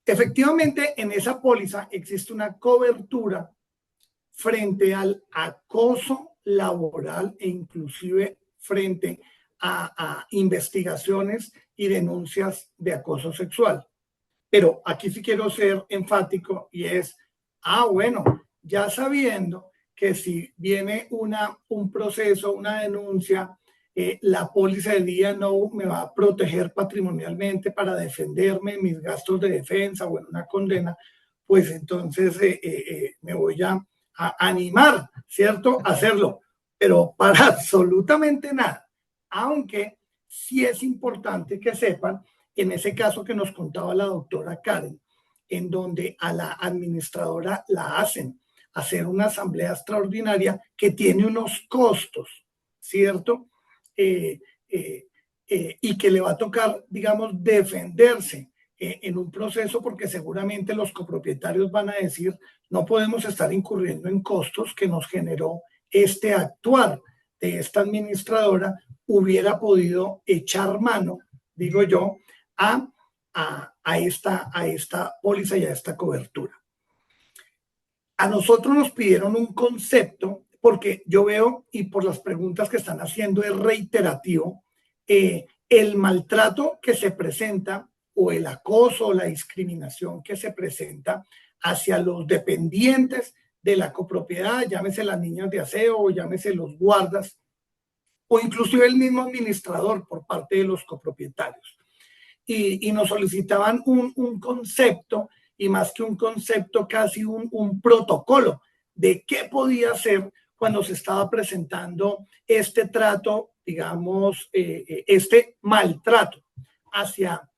D: Efectivamente, en esa póliza existe una cobertura frente al acoso laboral e inclusive frente a investigaciones y denuncias de acoso sexual. Pero aquí sí quiero ser enfático y es, bueno, ya sabiendo que si viene un proceso, una denuncia, la póliza de día no me va a proteger patrimonialmente para defenderme mis gastos de defensa o en una condena, pues entonces me voy a animar, ¿cierto? A hacerlo, pero para absolutamente nada. Aunque sí es importante que sepan, en ese caso que nos contaba la doctora Karen, en donde a la administradora la hacen hacer una asamblea extraordinaria que tiene unos costos, ¿cierto? Y que le va a tocar, digamos, defenderse en un proceso porque seguramente los copropietarios van a decir no podemos estar incurriendo en costos que nos generó este actuar de esta administradora, hubiera podido echar mano, digo yo, a esta póliza y a esta cobertura. A nosotros nos pidieron un concepto porque yo veo, y por las preguntas que están haciendo es reiterativo, el maltrato que se presenta o el acoso o la discriminación que se presenta hacia los dependientes de la copropiedad, llámese las niñas de aseo o llámese los guardas o inclusive el mismo administrador por parte de los copropietarios. Y nos solicitaban un concepto, y más que un concepto, casi un protocolo de qué podía hacer cuando se estaba presentando este trato, digamos, este maltrato hacia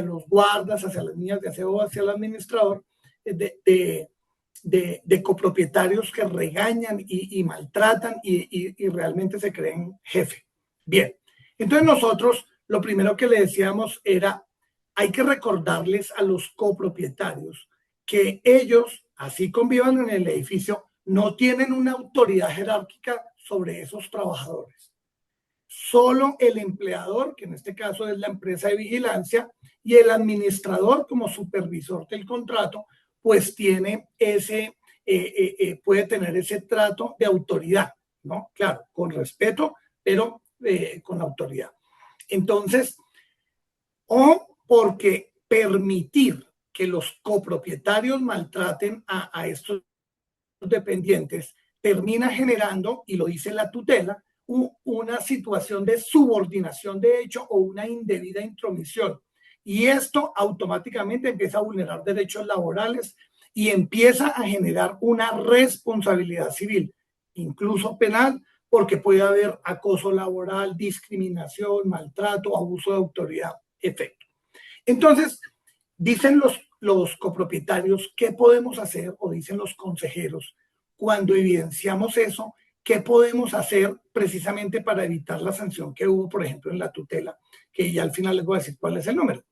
D: los guardas, hacia las niñas de aseo, hacia el administrador, de copropietarios que regañan y maltratan y realmente se creen jefe. Bien, entonces nosotros lo primero que le decíamos era, hay que recordarles a los copropietarios que ellos, así convivan en el edificio, no tienen una autoridad jerárquica sobre esos trabajadores. Solo el empleador, que en este caso es la empresa de vigilancia, y el administrador como supervisor del contrato, pues tiene puede tener ese trato de autoridad, ¿no? Claro, con respeto, pero con autoridad. Entonces, o porque permitir que los copropietarios maltraten a estos dependientes termina generando, y lo dice la tutela, una situación de subordinación de hecho o una indebida intromisión. Y esto automáticamente empieza a vulnerar derechos laborales y empieza a generar una responsabilidad civil, incluso penal, porque puede haber acoso laboral, discriminación, maltrato, abuso de autoridad, efecto. Entonces, dicen los copropietarios, ¿qué podemos hacer? O dicen los consejeros, cuando evidenciamos eso, ¿qué podemos hacer precisamente para evitar la sanción que hubo, por ejemplo, en la tutela? Que ya al final les voy a decir cuál es el número.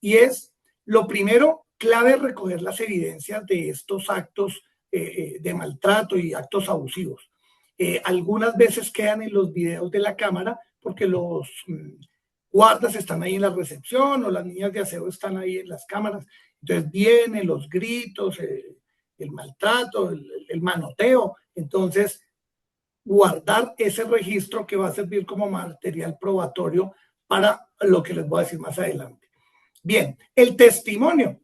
D: Y es, lo primero, clave recoger las evidencias de estos actos de maltrato y actos abusivos. Algunas veces quedan en los videos de la cámara porque los guardas están ahí en la recepción o las niñas de aseo están ahí en las cámaras. Entonces vienen los gritos, el maltrato, el manoteo. Entonces, guardar ese registro que va a servir como material probatorio para lo que les voy a decir más adelante. Bien, el testimonio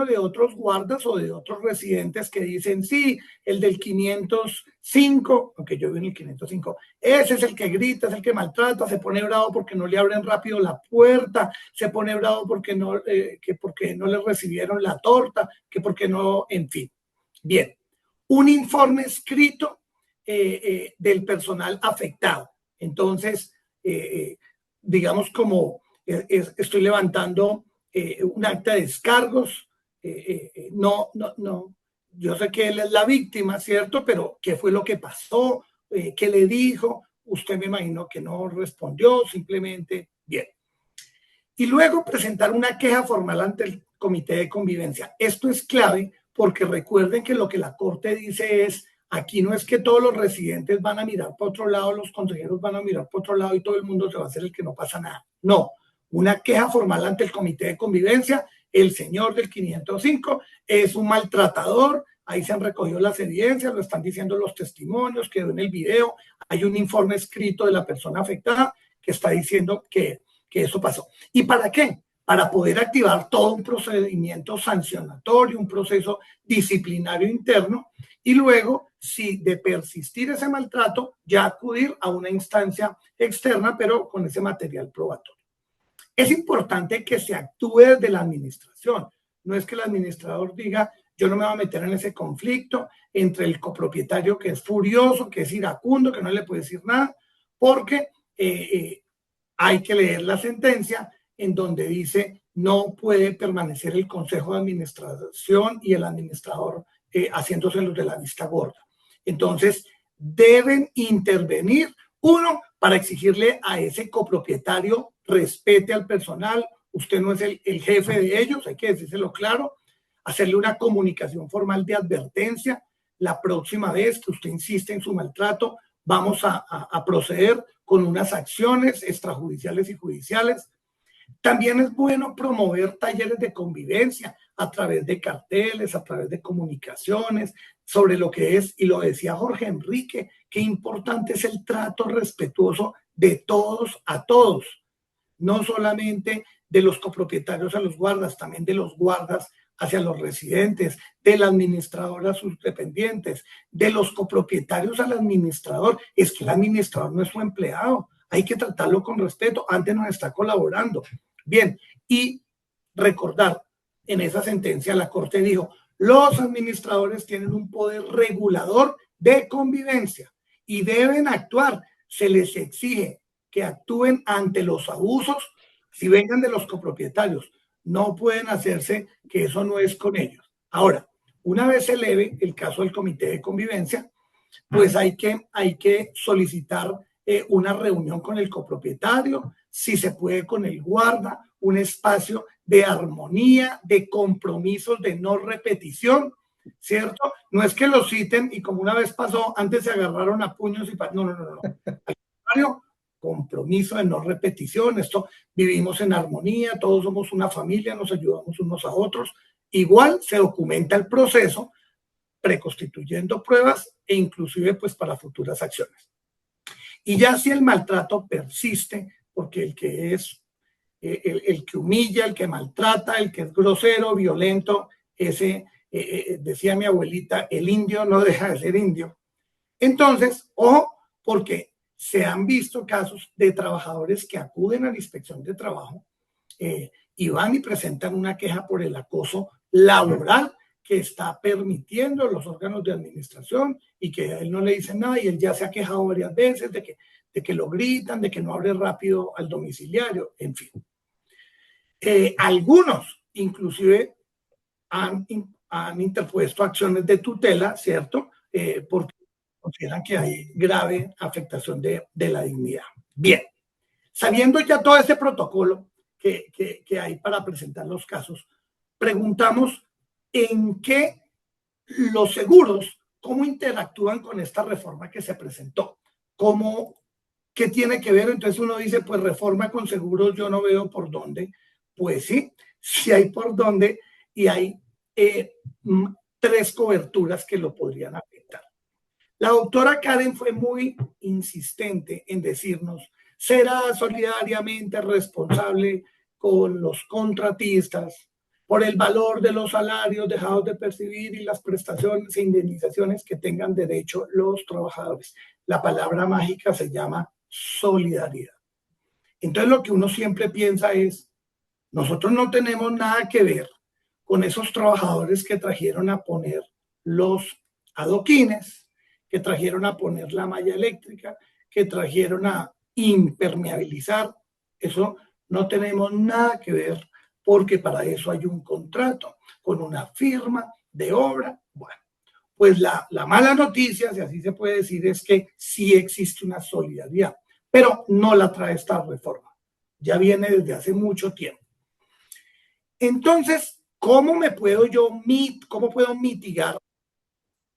D: de otros guardas o de otros residentes que dicen, sí, el del 505, aunque yo vivo en el 505, ese es el que grita, es el que maltrata, se pone bravo porque no le abren rápido la puerta, se pone bravo porque no le recibieron la torta, que porque no, en fin. Bien, un informe escrito del personal afectado. Entonces, digamos como estoy levantando un acta de descargos, no, yo sé que él es la víctima, ¿cierto? Pero ¿qué fue lo que pasó? ¿Qué le dijo? Usted me imagino que no respondió, simplemente bien. Y luego presentar una queja formal ante el comité de convivencia. Esto es clave porque recuerden que lo que la Corte dice es, aquí no es que todos los residentes van a mirar para otro lado, los consejeros van a mirar para otro lado y todo el mundo se va a hacer el que no pasa nada. No, una queja formal ante el Comité de Convivencia, el señor del 505 es un maltratador, ahí se han recogido las evidencias, lo están diciendo los testimonios, quedó en el video, hay un informe escrito de la persona afectada que está diciendo que eso pasó. ¿Y para qué? Para poder activar todo un procedimiento sancionatorio, un proceso disciplinario interno, y luego, si de persistir ese maltrato, ya acudir a una instancia externa, pero con ese material probatorio. Es importante que se actúe desde la administración. No es que el administrador diga, yo no me voy a meter en ese conflicto entre el copropietario que es furioso, que es iracundo, que no le puede decir nada, porque hay que leer la sentencia en donde dice no puede permanecer el consejo de administración y el administrador haciéndose los de la vista gorda. Entonces, deben intervenir, uno, para exigirle a ese copropietario respete al personal, usted no es el jefe de ellos, hay que decírselo claro, hacerle una comunicación formal de advertencia, la próxima vez que usted insiste en su maltrato, vamos a proceder con unas acciones extrajudiciales y judiciales. También es bueno promover talleres de convivencia a través de carteles, a través de comunicaciones, sobre lo que es, y lo decía Jorge Enrique, qué importante es el trato respetuoso de todos a todos, no solamente de los copropietarios a los guardas, también de los guardas hacia los residentes, del administrador a sus dependientes, de los copropietarios al administrador. Es que el administrador no es su empleado, hay que tratarlo con respeto, antes nos está colaborando. Bien, y recordar, en esa sentencia la Corte dijo, los administradores tienen un poder regulador de convivencia y deben actuar, se les exige que actúen ante los abusos si vengan de los copropietarios. No pueden hacerse que eso no es con ellos. Ahora, una vez se eleve el caso del Comité de Convivencia, pues hay que solicitar una reunión con el copropietario, si se puede con el guarda, un espacio de armonía, de compromisos de no repetición, ¿cierto? No es que lo citen y como una vez pasó, antes se agarraron a puños y... No. Al contrario, compromiso de no repetición, esto vivimos en armonía, todos somos una familia, nos ayudamos unos a otros. Igual se documenta el proceso, preconstituyendo pruebas e inclusive pues para futuras acciones. Y ya si el maltrato persiste, porque el que es, el que humilla, el que maltrata, el que es grosero, violento, ese, decía mi abuelita, el indio no deja de ser indio. Entonces, ojo, porque se han visto casos de trabajadores que acuden a la inspección de trabajo y van y presentan una queja por el acoso laboral que está permitiendo los órganos de administración y que a él no le dicen nada y él ya se ha quejado varias veces de que lo gritan, de que no abre rápido al domiciliario, en fin. Algunos inclusive han interpuesto acciones de tutela, ¿cierto? Porque consideran que hay grave afectación de la dignidad. Bien, sabiendo ya todo ese protocolo que hay para presentar los casos, preguntamos en qué los seguros, cómo interactúan con esta reforma que se presentó, qué tiene que ver. Entonces uno dice, pues reforma con seguros yo no veo por dónde. Pues sí, sí hay por dónde y hay 3 coberturas que lo podrían afectar. La doctora Karen fue muy insistente en decirnos, será solidariamente responsable con los contratistas por el valor de los salarios dejados de percibir y las prestaciones e indemnizaciones que tengan derecho los trabajadores. La palabra mágica se llama solidaridad. Entonces lo que uno siempre piensa es, nosotros no tenemos nada que ver con esos trabajadores que trajeron a poner los adoquines, que trajeron a poner la malla eléctrica, que trajeron a impermeabilizar. Eso no tenemos nada que ver porque para eso hay un contrato con una firma de obra. Bueno, pues la mala noticia, si así se puede decir, es que sí existe una solidaridad, pero no la trae esta reforma. Ya viene desde hace mucho tiempo. Entonces, ¿cómo cómo puedo mitigar?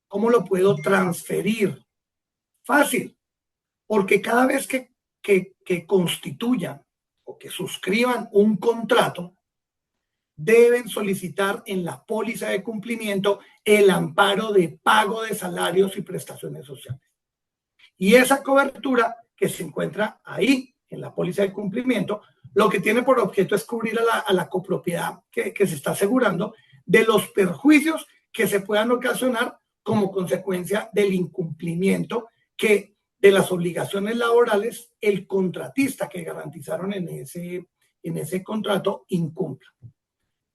D: ¿Cómo lo puedo transferir? Fácil, porque cada vez que constituyan o que suscriban un contrato, deben solicitar en la póliza de cumplimiento el amparo de pago de salarios y prestaciones sociales. Y esa cobertura que se encuentra ahí en la póliza de cumplimiento, lo que tiene por objeto es cubrir a la copropiedad que se está asegurando de los perjuicios que se puedan ocasionar como consecuencia del incumplimiento de las obligaciones laborales el contratista que garantizaron en ese contrato incumpla.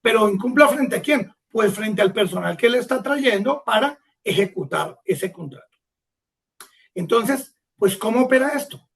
D: Pero incumpla frente a quién? Pues frente al personal que le está trayendo para ejecutar ese contrato. Entonces, pues, ¿cómo opera esto?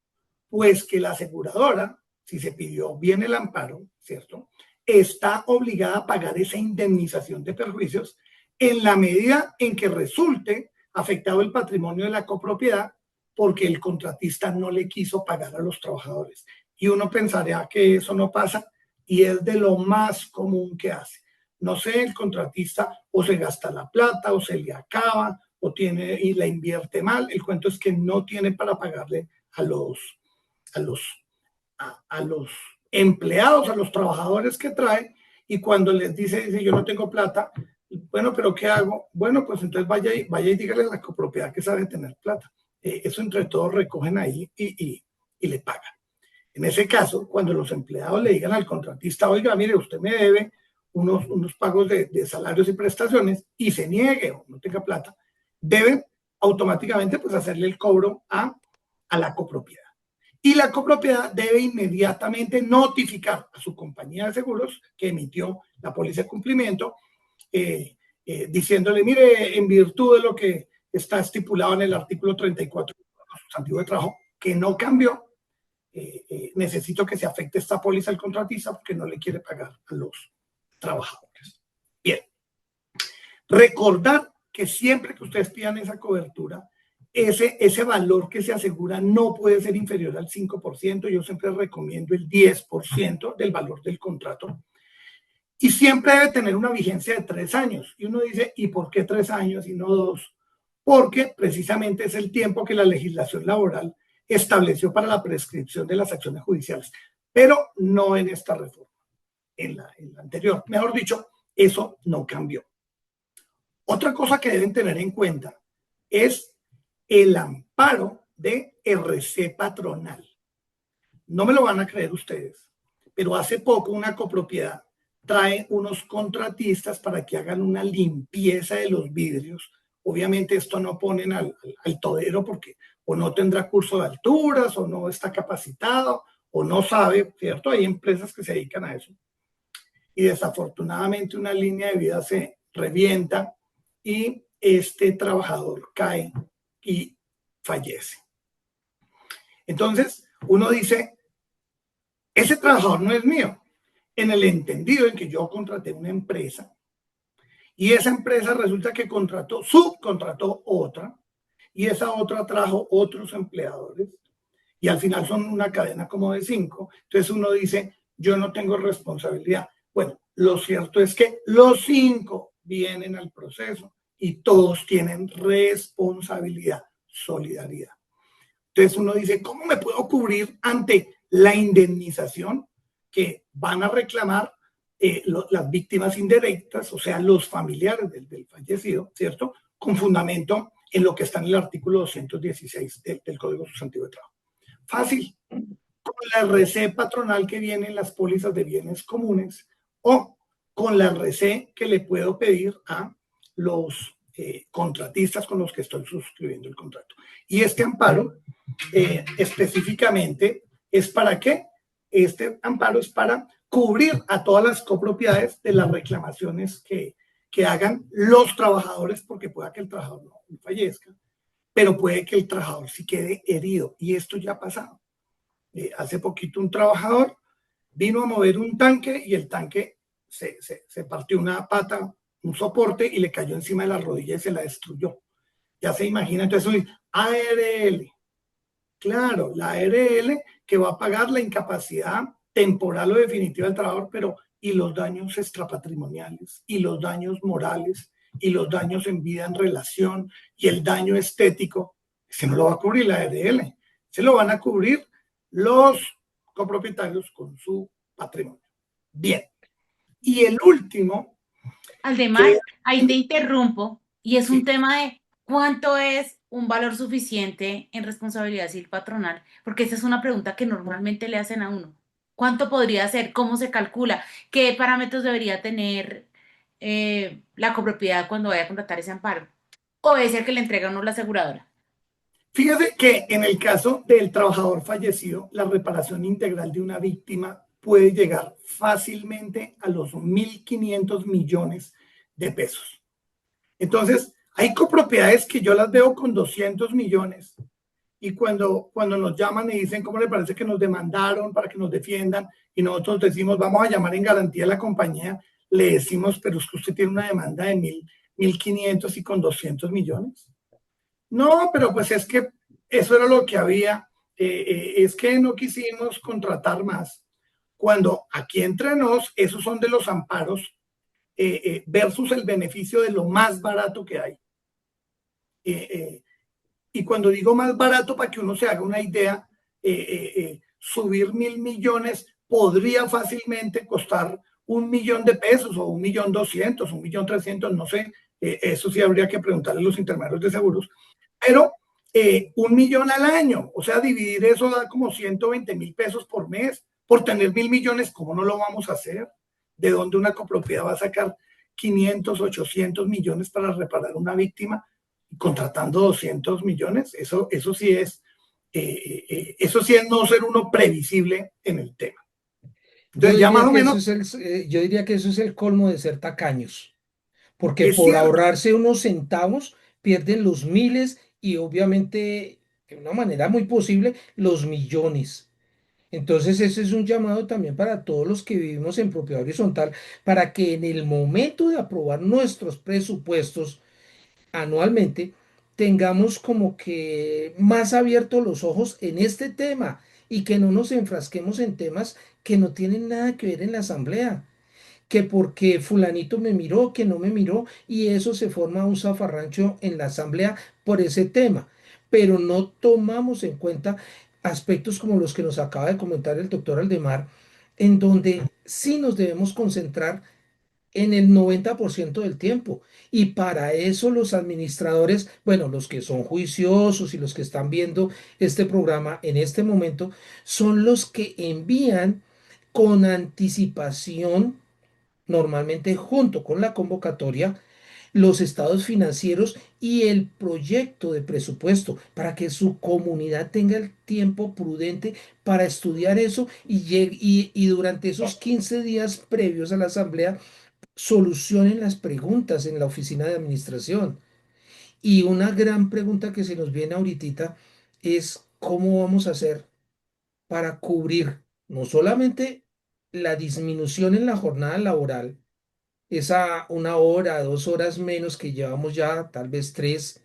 D: Pues que la aseguradora, si se pidió bien el amparo, ¿cierto?, está obligada a pagar esa indemnización de perjuicios en la medida en que resulte afectado el patrimonio de la copropiedad porque el contratista no le quiso pagar a los trabajadores. Y uno pensaría que eso no pasa y es de lo más común que hace. No sé, el contratista o se gasta la plata o se le acaba o tiene y la invierte mal. El cuento es que no tiene para pagarle a los empleados, a los trabajadores que trae, y cuando les dice yo no tengo plata, bueno, pero ¿qué hago? Bueno, pues entonces vaya y dígale a la copropiedad que sabe tener plata. Eso entre todos recogen ahí y le pagan. En ese caso, cuando los empleados le digan al contratista, oiga, mire, usted me debe unos pagos de salarios y prestaciones y se niegue o no tenga plata, deben automáticamente pues hacerle el cobro a la copropiedad. Y la copropiedad debe inmediatamente notificar a su compañía de seguros que emitió la póliza de cumplimiento, diciéndole, mire, en virtud de lo que está estipulado en el artículo 34 del Código Sustantivo de Trabajo, que no cambió, necesito que se afecte esta póliza al contratista porque no le quiere pagar a los trabajadores. Bien, recordar que siempre que ustedes pidan esa cobertura, ese valor que se asegura no puede ser inferior al 5%. Yo siempre recomiendo el 10% del valor del contrato. Y siempre debe tener una vigencia de 3 años. Y uno dice, ¿y por qué 3 años y no 2? Porque precisamente es el tiempo que la legislación laboral estableció para la prescripción de las acciones judiciales. Pero no en esta reforma, en la anterior. Mejor dicho, eso no cambió. Otra cosa que deben tener en cuenta es el amparo de RC patronal. No me lo van a creer ustedes, pero hace poco una copropiedad trae unos contratistas para que hagan una limpieza de los vidrios. Obviamente esto no ponen al todero porque o no tendrá curso de alturas o no está capacitado o no sabe, ¿cierto? Hay empresas que se dedican a eso. Y desafortunadamente una línea de vida se revienta y este trabajador cae y fallece. Entonces, uno dice, ese trabajador no es mío, en el entendido en que yo contraté una empresa y esa empresa resulta que subcontrató otra y esa otra trajo otros empleadores y al final son una cadena como de 5. Entonces uno dice, yo no tengo responsabilidad. Bueno, lo cierto es que los 5 vienen al proceso y todos tienen responsabilidad, solidaridad. Entonces uno dice, ¿cómo me puedo cubrir ante la indemnización que van a reclamar las víctimas indirectas, o sea, los familiares del fallecido, ¿cierto? Con fundamento en lo que está en el artículo 216 del Código Sustantivo de Trabajo. Fácil, con la RC patronal que viene en las pólizas de bienes comunes o con la RC que le puedo pedir a los contratistas con los que estoy suscribiendo el contrato. Y este amparo específicamente es para qué? Este amparo es para cubrir a todas las copropiedades de las reclamaciones que hagan los trabajadores, porque pueda que el trabajador no fallezca, pero puede que el trabajador sí quede herido. Y esto ya ha pasado. Hace poquito un trabajador vino a mover un tanque y el tanque se partió una pata, un soporte y le cayó encima de la rodilla y se la destruyó. Ya se imagina, entonces ARL. Claro, la ARL que va a pagar la incapacidad temporal o definitiva del trabajador, pero y los daños extrapatrimoniales y los daños morales y los daños en vida en relación y el daño estético, ese no lo va a cubrir la ARL, se lo van a cubrir los copropietarios con su patrimonio. Bien. Y el último, que
B: Aldemar, ahí te interrumpo y es un
D: sí,
B: tema de cuánto es un valor suficiente en responsabilidad civil patronal, porque esa es una pregunta que normalmente le hacen a uno. ¿Cuánto podría ser? ¿Cómo se calcula? ¿Qué parámetros debería tener la copropiedad cuando vaya a contratar ese amparo? ¿O es el que le entrega a uno la aseguradora?
D: fíjate que en el caso del trabajador fallecido, la reparación integral de una víctima puede llegar fácilmente a los 1.500 millones de pesos. Entonces, hay copropiedades que yo las veo con 200 millones y cuando nos llaman y dicen cómo le parece que nos demandaron para que nos defiendan y nosotros decimos vamos a llamar en garantía a la compañía, le decimos, pero es que usted tiene una demanda de 1.500 y con 200 millones. No, pero pues es que eso era lo que había, es que no quisimos contratar más. Cuando aquí entre nos, esos son de los amparos versus el beneficio de lo más barato que hay. Y cuando digo más barato, para que uno se haga una idea, subir 1.000 millones podría fácilmente costar 1.000.000 de pesos o 1.200.000, 1.300.000, no sé, eso sí habría que preguntarle a los intermediarios de seguros, pero 1.000.000 al año, o sea, dividir eso da como 120.000 pesos por mes, por tener 1.000 millones, ¿cómo no lo vamos a hacer? ¿De dónde una copropiedad va a sacar 500, 800 millones para reparar una víctima? Contratando 200 millones, eso sí es no ser uno previsible en el tema. Entonces ya más o menos
A: Yo diría que eso es el colmo de ser tacaños, porque
D: es
A: por
D: cierto.
A: ahorrarse unos centavos pierden los miles y obviamente de una manera muy posible los millones. Entonces ese es un llamado también para todos los que vivimos en propiedad horizontal, para que en el momento de aprobar nuestros presupuestos anualmente, tengamos como que más abiertos los ojos en este tema y que no nos enfrasquemos en temas que no tienen nada que ver en la asamblea, que porque fulanito me miró, que no me miró, y eso se forma un zafarrancho en la asamblea por ese tema, pero no tomamos en cuenta aspectos como los que nos acaba de comentar el doctor Aldemar, en donde sí nos debemos concentrar en el 90% del tiempo. Y para eso los administradores, bueno, los que son juiciosos y los que están viendo este programa en este momento, son los que envían con anticipación, normalmente junto con la convocatoria, los estados financieros y el proyecto de presupuesto para que su comunidad tenga el tiempo prudente para estudiar eso y durante esos 15 días previos a la asamblea solucionen las preguntas en la oficina de administración. Y una gran pregunta que se nos viene ahorita es cómo vamos a hacer para cubrir no solamente la disminución en la jornada laboral, esa 1 hora, 2 horas menos que llevamos ya, tal vez tres,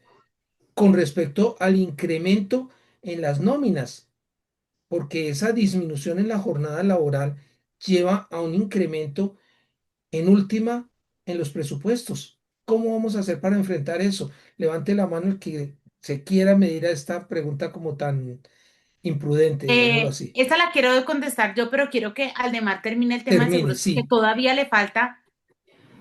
A: con respecto al incremento en las nóminas, porque esa disminución en la jornada laboral lleva a un incremento en última, en los presupuestos. ¿Cómo vamos a hacer para enfrentar eso? Levante la mano el que se quiera medir a esta pregunta como tan imprudente, digámoslo así.
B: Esta la quiero contestar yo, pero quiero que Aldemar termine el tema de
A: Termine,
B: seguros porque
A: sí.
B: todavía le falta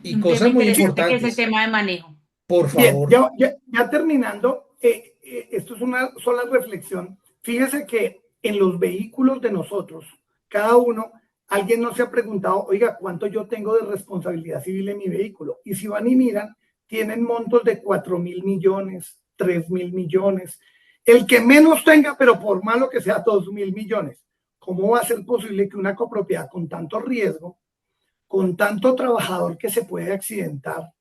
A: Y
B: un tema
A: cosas muy
B: interesante que es el
A: importantes,
B: tema de manejo.
A: por
D: Bien,
A: favor.
D: ya terminando, esto es una sola reflexión. Fíjese que en los vehículos de nosotros, cada uno, alguien nos se ha preguntado, oiga, ¿cuánto yo tengo de responsabilidad civil en mi vehículo? Y si van y miran, tienen montos de 4.000 millones, 3.000 millones. El que menos tenga, pero por malo que sea, 2.000 millones. ¿Cómo va a ser posible que una copropiedad con tanto riesgo, con tanto trabajador que se puede accidentar,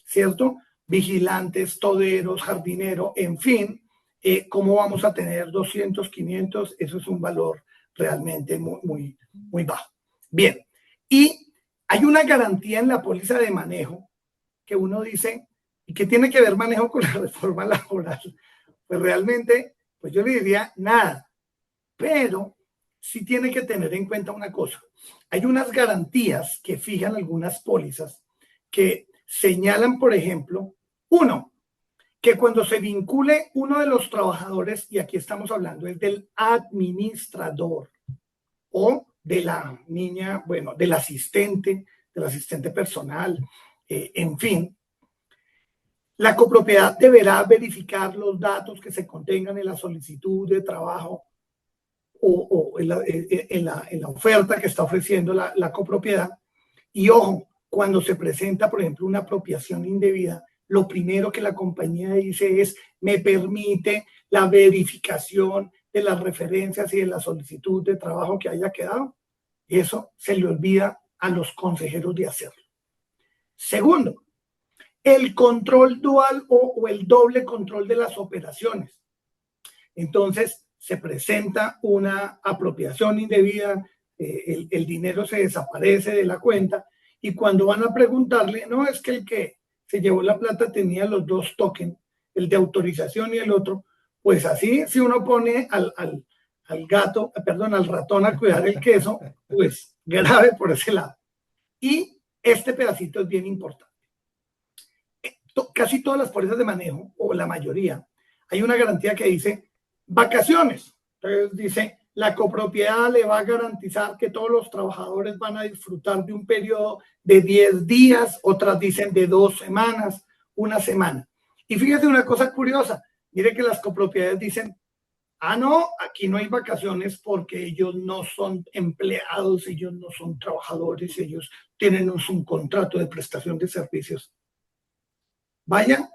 D: ¿cierto? Vigilantes, toderos, jardinero, en fin, ¿cómo vamos a tener 200, 500? Eso es un valor realmente muy, muy, muy bajo. Bien, y hay una garantía en la póliza de manejo que uno dice, ¿y qué tiene que ver manejo con la reforma laboral? Pues realmente, pues yo le diría nada, pero sí tiene que tener en cuenta una cosa. Hay unas garantías que fijan algunas pólizas que señalan, por ejemplo, uno, que cuando se vincule uno de los trabajadores, y aquí estamos hablando es del administrador o de la niña, bueno, del asistente personal, en fin, la copropiedad deberá verificar los datos que se contengan en la solicitud de trabajo o en la oferta que está ofreciendo la copropiedad. Y ojo, cuando se presenta, por ejemplo, una apropiación indebida, lo primero que la compañía dice es, me permite la verificación de las referencias y de la solicitud de trabajo que haya quedado. Eso se le olvida a los consejeros de hacerlo. Segundo, el control dual o el doble control de las operaciones. Entonces, se presenta una apropiación indebida, el dinero se desaparece de la cuenta y cuando van a preguntarle, no, es que el que se llevó la plata tenía los dos tokens, el de autorización y el otro, pues así, si uno pone al ratón a cuidar el queso, pues grave por ese lado. Y este pedacito es bien importante. Casi todas las pólizas de manejo, o la mayoría, hay una garantía que dice vacaciones. Entonces dice, la copropiedad le va a garantizar que todos los trabajadores van a disfrutar de un periodo de 10 días, otras dicen de 2 semanas, una semana. Y fíjese una cosa curiosa, mire que las copropiedades dicen, no, aquí no hay vacaciones porque ellos no son empleados, ellos no son trabajadores, ellos tienen un contrato de prestación de servicios. Vaya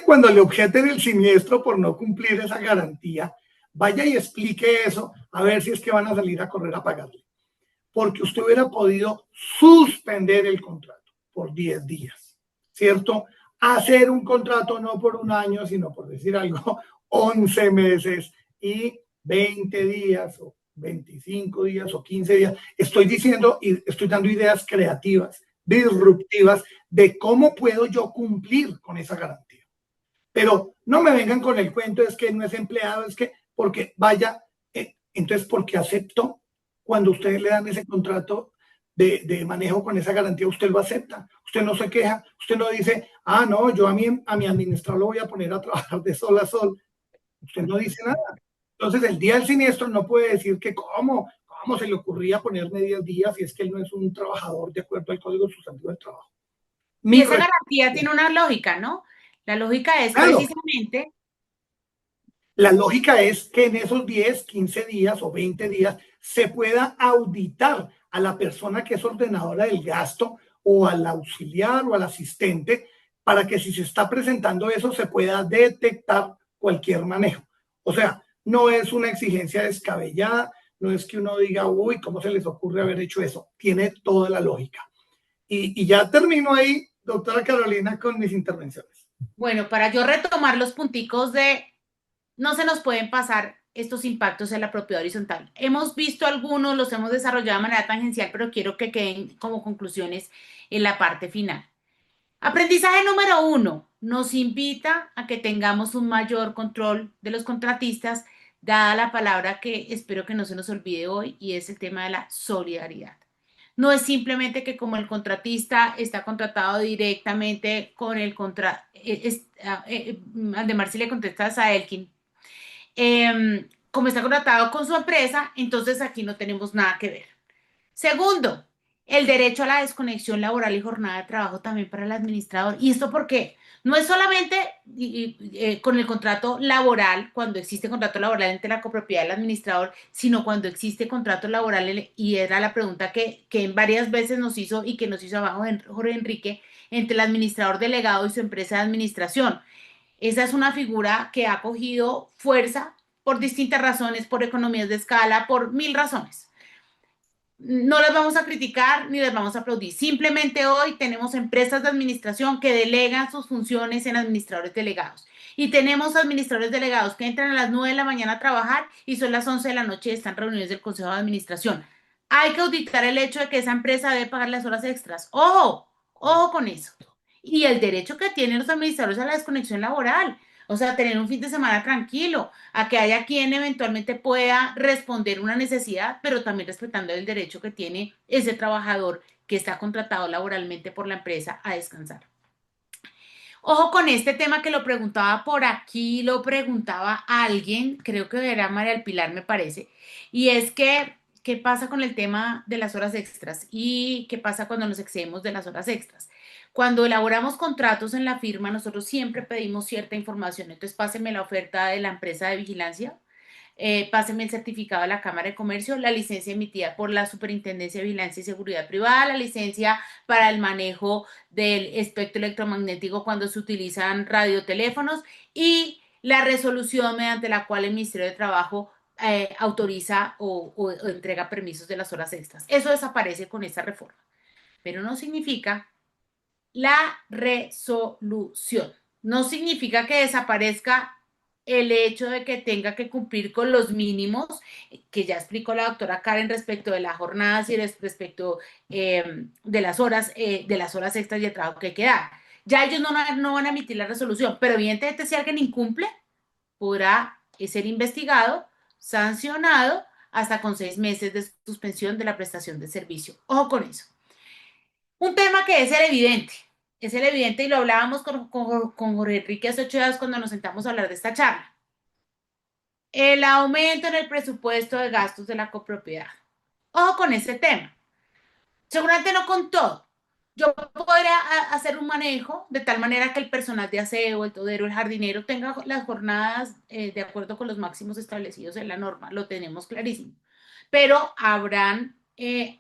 D: cuando le objeten el siniestro por no cumplir esa garantía, vaya y explique eso, a ver si es que van a salir a correr a pagarle. Porque usted hubiera podido suspender el contrato por 10 días, ¿cierto? Hacer un contrato no por un año, sino por decir algo, 11 meses y 20 días o 25 días o 15 días. Estoy diciendo y estoy dando ideas creativas, disruptivas de cómo puedo yo cumplir con esa garantía. Pero no me vengan con el cuento, es que no es empleado, es que, porque vaya, entonces, ¿por qué aceptó? Cuando ustedes le dan ese contrato de manejo con esa garantía, usted lo acepta, usted no se queja, usted no dice, no, yo a mi administrador lo voy a poner a trabajar de sol a sol, usted no dice nada. Entonces, el día del siniestro no puede decir que cómo se le ocurría ponerme 10 días si es que él no es un trabajador de acuerdo al Código Sustantivo del Trabajo.
B: Y esa garantía tiene una lógica, ¿no? La lógica es precisamente...
D: La lógica es que en esos 10, 15 días o 20 días se pueda auditar a la persona que es ordenadora del gasto o al auxiliar o al asistente para que si se está presentando eso se pueda detectar cualquier manejo. O sea, no es una exigencia descabellada, no es que uno diga, uy, ¿cómo se les ocurre haber hecho eso? Tiene toda la lógica. Y ya termino ahí, doctora Carolina, con mis intervenciones.
B: Bueno, para yo retomar los punticos de no se nos pueden pasar estos impactos en la propiedad horizontal. Hemos visto algunos, los hemos desarrollado de manera tangencial, pero quiero que queden como conclusiones en la parte final. Aprendizaje número 1, nos invita a que tengamos un mayor control de los contratistas, dada la palabra que espero que no se nos olvide hoy, y es el tema de la solidaridad. No es simplemente que como el contratista está contratado directamente con el Aldemar, si le contestas a Elkin, como está contratado con su empresa, entonces aquí no tenemos nada que ver. Segundo, el derecho a la desconexión laboral y jornada de trabajo también para el administrador. ¿Y esto por qué? No es solamente con el contrato laboral, cuando existe contrato laboral entre la copropiedad y el administrador, sino cuando existe contrato laboral, y era la pregunta que varias veces nos hizo y que nos hizo abajo Jorge Enrique, entre el administrador delegado y su empresa de administración. Esa es una figura que ha cogido fuerza por distintas razones, por economías de escala, por 1000 razones. No las vamos a criticar ni las vamos a aplaudir. Simplemente hoy tenemos empresas de administración que delegan sus funciones en administradores delegados. Y tenemos administradores delegados que entran a las 9 de la mañana a trabajar y son las 11 de la noche y están en reuniones del Consejo de Administración. Hay que auditar el hecho de que esa empresa debe pagar las horas extras. ¡Ojo! ¡Ojo con eso! Y el derecho que tienen los administradores a la desconexión laboral. O sea, tener un fin de semana tranquilo, a que haya quien eventualmente pueda responder una necesidad, pero también respetando el derecho que tiene ese trabajador que está contratado laboralmente por la empresa a descansar. Ojo con este tema que lo preguntaba por aquí, lo preguntaba alguien, creo que era María del Pilar, me parece, y es que, ¿qué pasa con el tema de las horas extras? ¿Y qué pasa cuando nos excedemos de las horas extras? Cuando elaboramos contratos en la firma, nosotros siempre pedimos cierta información, entonces pásenme la oferta de la empresa de vigilancia, páseme el certificado de la Cámara de Comercio, la licencia emitida por la Superintendencia de Vigilancia y Seguridad Privada, la licencia para el manejo del espectro electromagnético cuando se utilizan radioteléfonos y la resolución mediante la cual el Ministerio de Trabajo autoriza o entrega permisos de las horas extras. Eso desaparece con esta reforma, pero no significa la resolución. No significa que desaparezca el hecho de que tenga que cumplir con los mínimos que ya explicó la doctora Karen respecto de las jornadas y respecto de las horas extras y el trabajo que queda. Ya ellos no van a emitir la resolución, pero evidentemente si alguien incumple, podrá ser investigado, sancionado hasta con 6 meses de suspensión de la prestación de servicio. Ojo con eso. Un tema que es el evidente y lo hablábamos con Jorge Enrique hace 8 días cuando nos sentamos a hablar de esta charla. El aumento en el presupuesto de gastos de la copropiedad. Ojo con ese tema. Seguramente no con todo. Yo podría hacer un manejo de tal manera que el personal de aseo, el todero, el jardinero tenga las jornadas de acuerdo con los máximos establecidos en la norma. Lo tenemos clarísimo. Pero habrán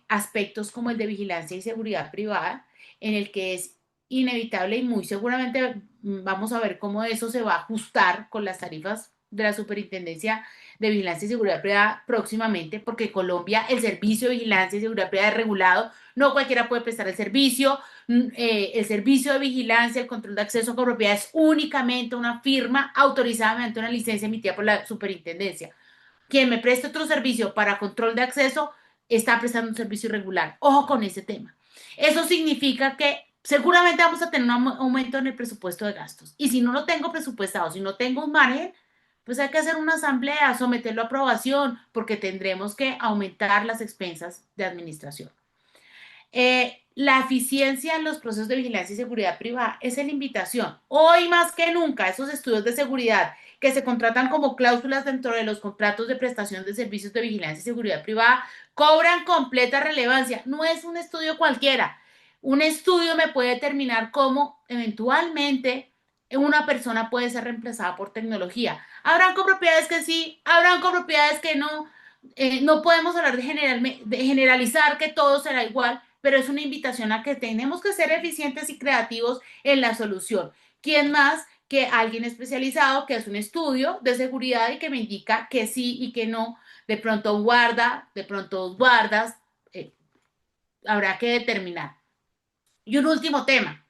B: aspectos como el de vigilancia y seguridad privada en el que es inevitable y muy seguramente vamos a ver cómo eso se va a ajustar con las tarifas de la Superintendencia de Vigilancia y Seguridad Privada próximamente, porque en Colombia el servicio de vigilancia y seguridad privada es regulado, no cualquiera puede prestar el servicio de vigilancia, el control de acceso a propiedad es únicamente una firma autorizada mediante una licencia emitida por la Superintendencia. Quien me preste otro servicio para control de acceso está prestando un servicio irregular. Ojo con ese tema. Eso significa que seguramente vamos a tener un aumento en el presupuesto de gastos. Y si no lo tengo presupuestado, si no tengo un margen, pues hay que hacer una asamblea, someterlo a aprobación, porque tendremos que aumentar las expensas de administración. La eficiencia en los procesos de vigilancia y seguridad privada es la invitación. Hoy más que nunca, esos estudios de seguridad que se contratan como cláusulas dentro de los contratos de prestación de servicios de vigilancia y seguridad privada cobran completa relevancia. No es un estudio cualquiera. Un estudio me puede determinar cómo eventualmente una persona puede ser reemplazada por tecnología. Habrán copropiedades que sí, habrán copropiedades que no. No podemos hablar de generalizar que todo será igual, pero es una invitación a que tenemos que ser eficientes y creativos en la solución. ¿Quién más que alguien especializado que hace un estudio de seguridad y que me indica que sí y que no? De pronto un guarda, de pronto dos guardas, habrá que determinar. Y un último tema.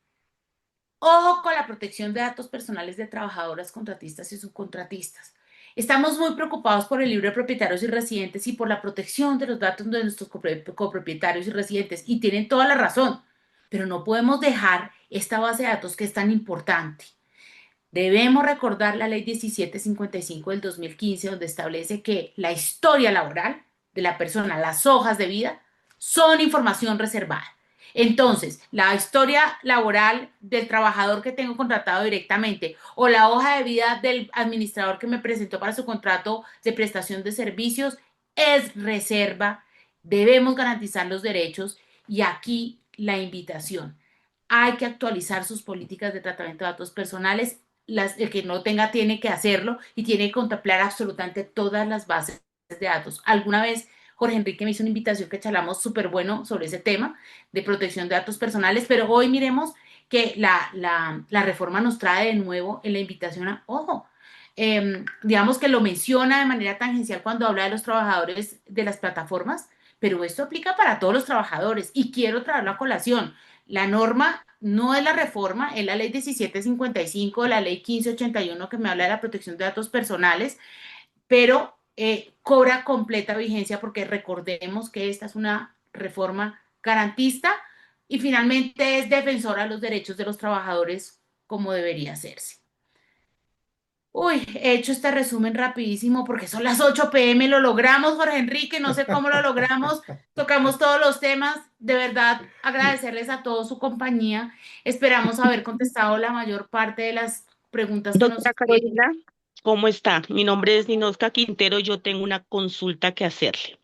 B: Ojo con la protección de datos personales de trabajadoras, contratistas y subcontratistas. Estamos muy preocupados por el libro de propietarios y residentes y por la protección de los datos de nuestros copropietarios y residentes. Y tienen toda la razón, pero no podemos dejar esta base de datos que es tan importante. Debemos recordar la ley 1755 del 2015, donde establece que la historia laboral de la persona, las hojas de vida, son información reservada. Entonces, la historia laboral del trabajador que tengo contratado directamente o la hoja de vida del administrador que me presentó para su contrato de prestación de servicios es reserva. Debemos garantizar los derechos y aquí la invitación. Hay que actualizar sus políticas de tratamiento de datos personales. El que no tenga tiene que hacerlo y tiene que contemplar absolutamente todas las bases de datos. Alguna vez Jorge Enrique me hizo una invitación que charlamos súper bueno sobre ese tema de protección de datos personales, pero hoy miremos que la reforma nos trae de nuevo en la invitación a, ojo, digamos que lo menciona de manera tangencial cuando habla de los trabajadores de las plataformas, pero esto aplica para todos los trabajadores y quiero traerlo a colación. La norma no es la reforma, es la ley 1755, la ley 1581 que me habla de la protección de datos personales, pero cobra completa vigencia porque recordemos que esta es una reforma garantista y finalmente es defensora de los derechos de los trabajadores como debería hacerse. Uy, he hecho este resumen rapidísimo porque son las 8 p.m. Lo logramos, Jorge Enrique, no sé cómo lo logramos. Tocamos todos los temas. De verdad, agradecerles a todos su compañía. Esperamos haber contestado la mayor parte de las preguntas que nos
E: Doctora
B: hicieron.
E: Carolina, ¿cómo está? Mi nombre es Ninoska Quintero, yo tengo una consulta que hacerle.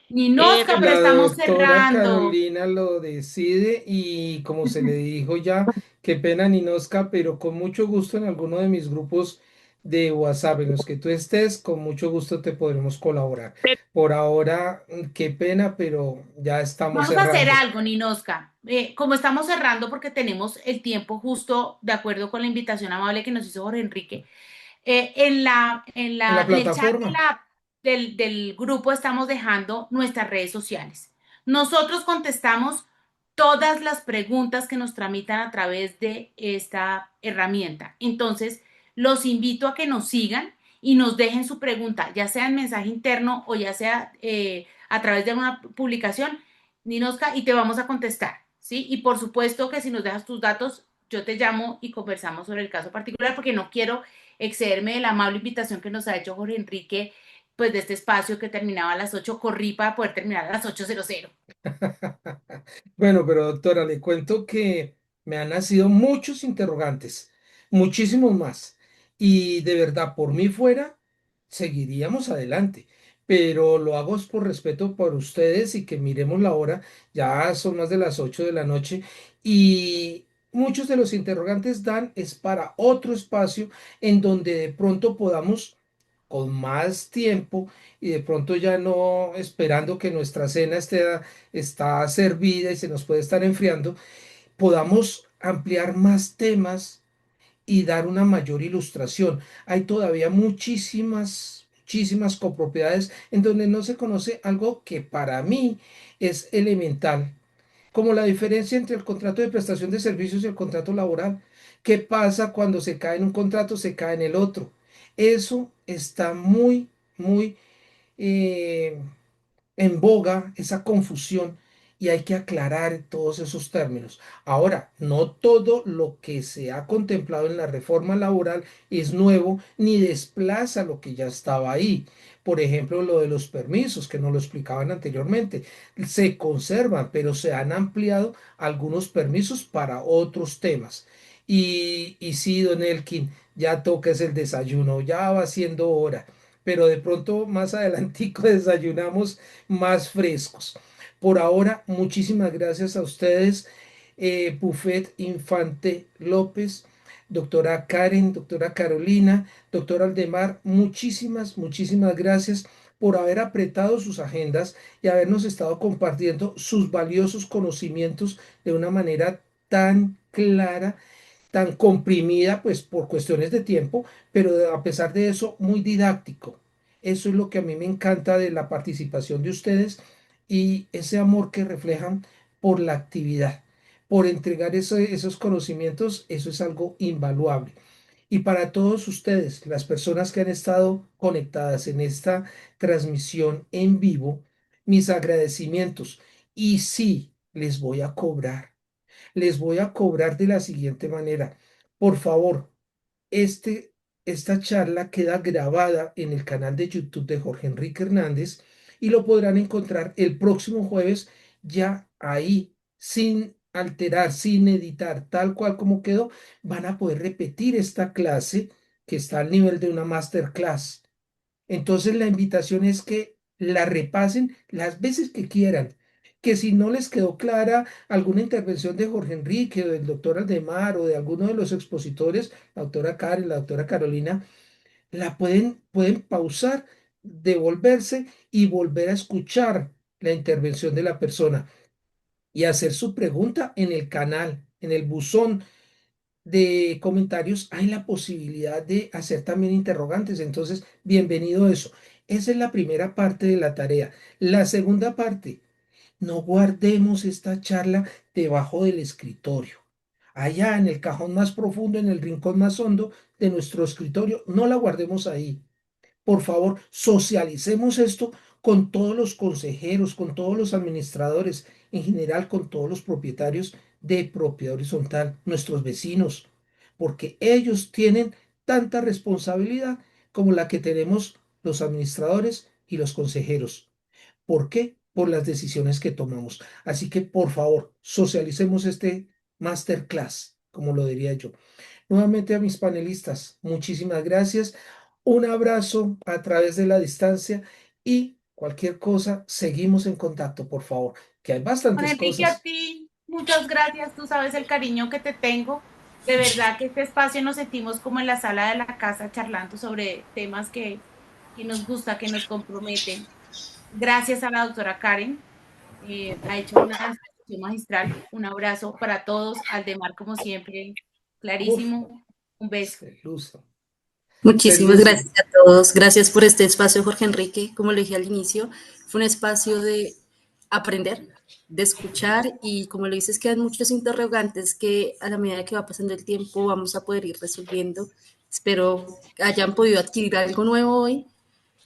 B: Ninosca, pero
A: La
B: estamos
A: doctora
B: cerrando.
A: Carolina lo decide y como se le dijo ya, qué pena Ninosca, pero con mucho gusto en alguno de mis grupos de WhatsApp en los que tú estés, con mucho gusto te podremos colaborar. Por ahora, qué pena, pero ya estamos
B: Vamos a hacer
A: cerrando.
B: algo, Ninosca. Como estamos cerrando porque tenemos el tiempo justo de acuerdo con la invitación amable que nos hizo Jorge Enrique.
A: En la
B: En el chat
A: plataforma.
B: del grupo estamos dejando nuestras redes sociales. Nosotros contestamos todas las preguntas que nos tramitan a través de esta herramienta. Entonces, los invito a que nos sigan y nos dejen su pregunta, ya sea en mensaje interno o ya sea a través de una publicación, Ninoska, y te vamos a contestar, ¿sí? Y por supuesto que si nos dejas tus datos, yo te llamo y conversamos sobre el caso particular porque no quiero excederme de la amable invitación que nos ha hecho Jorge Enrique, pues de este espacio que terminaba a las 8 corrí para poder terminar a las 8:00.
A: Bueno, pero doctora, le cuento que me han nacido muchos interrogantes, muchísimos más. Y de verdad, por mí fuera, seguiríamos adelante. Pero lo hago es por respeto por ustedes y que miremos la hora. Ya son más de las 8 de la noche y muchos de los interrogantes dan es para otro espacio en donde de pronto podamos con más tiempo y de pronto ya no esperando que nuestra cena está servida y se nos puede estar enfriando, podamos ampliar más temas y dar una mayor ilustración. Hay todavía muchísimas copropiedades en donde no se conoce algo que para mí es elemental, como la diferencia entre el contrato de prestación de servicios y el contrato laboral. ¿Qué pasa cuando se cae en un contrato, se cae en el otro? Eso está muy eh, en boga, esa confusión, y hay que aclarar todos esos términos. Ahora, no todo lo que se ha contemplado en la reforma laboral es nuevo ni desplaza lo que ya estaba ahí. Por ejemplo, lo de los permisos, que nos lo explicaban anteriormente, se conservan, pero se han ampliado algunos permisos para otros temas. Y sí, don Elkin, ya toca es el desayuno, ya va siendo hora, pero de pronto más adelantico desayunamos más frescos. Por ahora, muchísimas gracias a ustedes, Buffet Infante López, doctora Karen, doctora Carolina, doctor Aldemar, muchísimas gracias por haber apretado sus agendas y habernos estado compartiendo sus valiosos conocimientos de una manera tan clara, tan comprimida, pues por cuestiones de tiempo, pero a pesar de eso, muy didáctico. Eso es lo que a mí me encanta de la participación de ustedes y ese amor que reflejan por la actividad, por entregar esos conocimientos, eso es algo invaluable. Y para todos ustedes, las personas que han estado conectadas en esta transmisión en vivo, mis agradecimientos. Y sí, les voy a cobrar de la siguiente manera. Por favor, este, esta charla queda grabada en el canal de YouTube de Jorge Enrique Hernández y lo podrán encontrar el próximo jueves ya ahí, sin alterar, sin editar, tal cual como quedó. Van a poder repetir esta clase que está al nivel de una masterclass. Entonces la invitación es que la repasen las veces que quieran, que si no les quedó clara alguna intervención de Jorge Enrique o del doctor Aldemar o de alguno de los expositores, la doctora Karen, la doctora Carolina, pueden pausar, devolverse y volver a escuchar la intervención de la persona y hacer su pregunta en el canal, en el buzón de comentarios hay la posibilidad de hacer también interrogantes. Entonces, bienvenido a eso. Esa es la primera parte de la tarea. La segunda parte, no guardemos esta charla debajo del escritorio. Allá en el cajón más profundo, en el rincón más hondo de nuestro escritorio, no la guardemos ahí. Por favor, socialicemos esto con todos los consejeros, con todos los administradores, en general con todos los propietarios de propiedad horizontal, nuestros vecinos, porque ellos tienen tanta responsabilidad como la que tenemos los administradores y los consejeros. ¿Por qué? Por las decisiones que tomamos. Así que, por favor, socialicemos este masterclass, como lo diría yo. Nuevamente a mis panelistas, muchísimas gracias. Un abrazo a través de la distancia y cualquier cosa, seguimos en contacto, por favor, que hay
B: Juan
A: bastantes
B: Enrique, a
A: cosas.
B: ti, muchas gracias. Tú sabes el cariño que te tengo. De verdad que este espacio nos sentimos como en la sala de la casa charlando sobre temas que nos gusta, que nos comprometen. Gracias a la doctora Karen. Ha hecho una exposición magistral. Un abrazo para todos. Aldemar, como siempre,
A: Uf,
B: clarísimo. Un beso.
A: se luce, se
C: Muchísimas
A: luce.
C: gracias a todos. Gracias por este espacio, Jorge Enrique. Como lo dije al inicio, fue un espacio de aprender, de escuchar y como lo dices, quedan muchos interrogantes que a la medida que va pasando el tiempo vamos a poder ir resolviendo. Espero que hayan podido adquirir algo nuevo hoy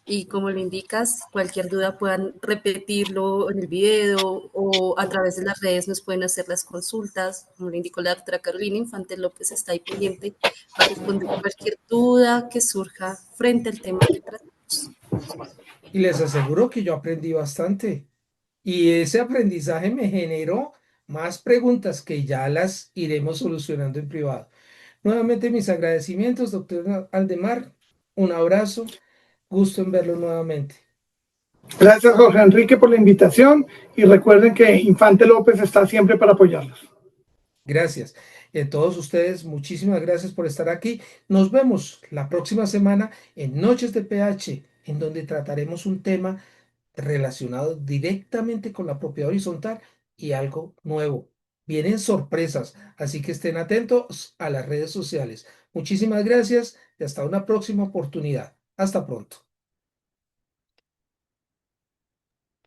C: y como lo indicas, cualquier duda puedan repetirlo en el video o a través de las redes nos pueden hacer las consultas. Como lo indicó la doctora Carolina Infante López, está ahí pendiente para responder cualquier duda que surja frente al tema que tratamos.
A: Y les aseguro que yo aprendí bastante. Y ese aprendizaje me generó más preguntas que ya las iremos solucionando en privado. Nuevamente mis agradecimientos, doctor Aldemar. Un abrazo. Gusto en verlo nuevamente.
D: Gracias, Jorge Enrique, por la invitación y recuerden que Infante López está siempre para apoyarlos.
A: Gracias. Y a todos ustedes, muchísimas gracias por estar aquí. Nos vemos la próxima semana en Noches de PH, en donde trataremos un tema relacionado directamente con la propiedad horizontal y algo nuevo. Vienen sorpresas, así que estén atentos a las redes sociales. Muchísimas gracias y hasta una próxima oportunidad. Hasta pronto.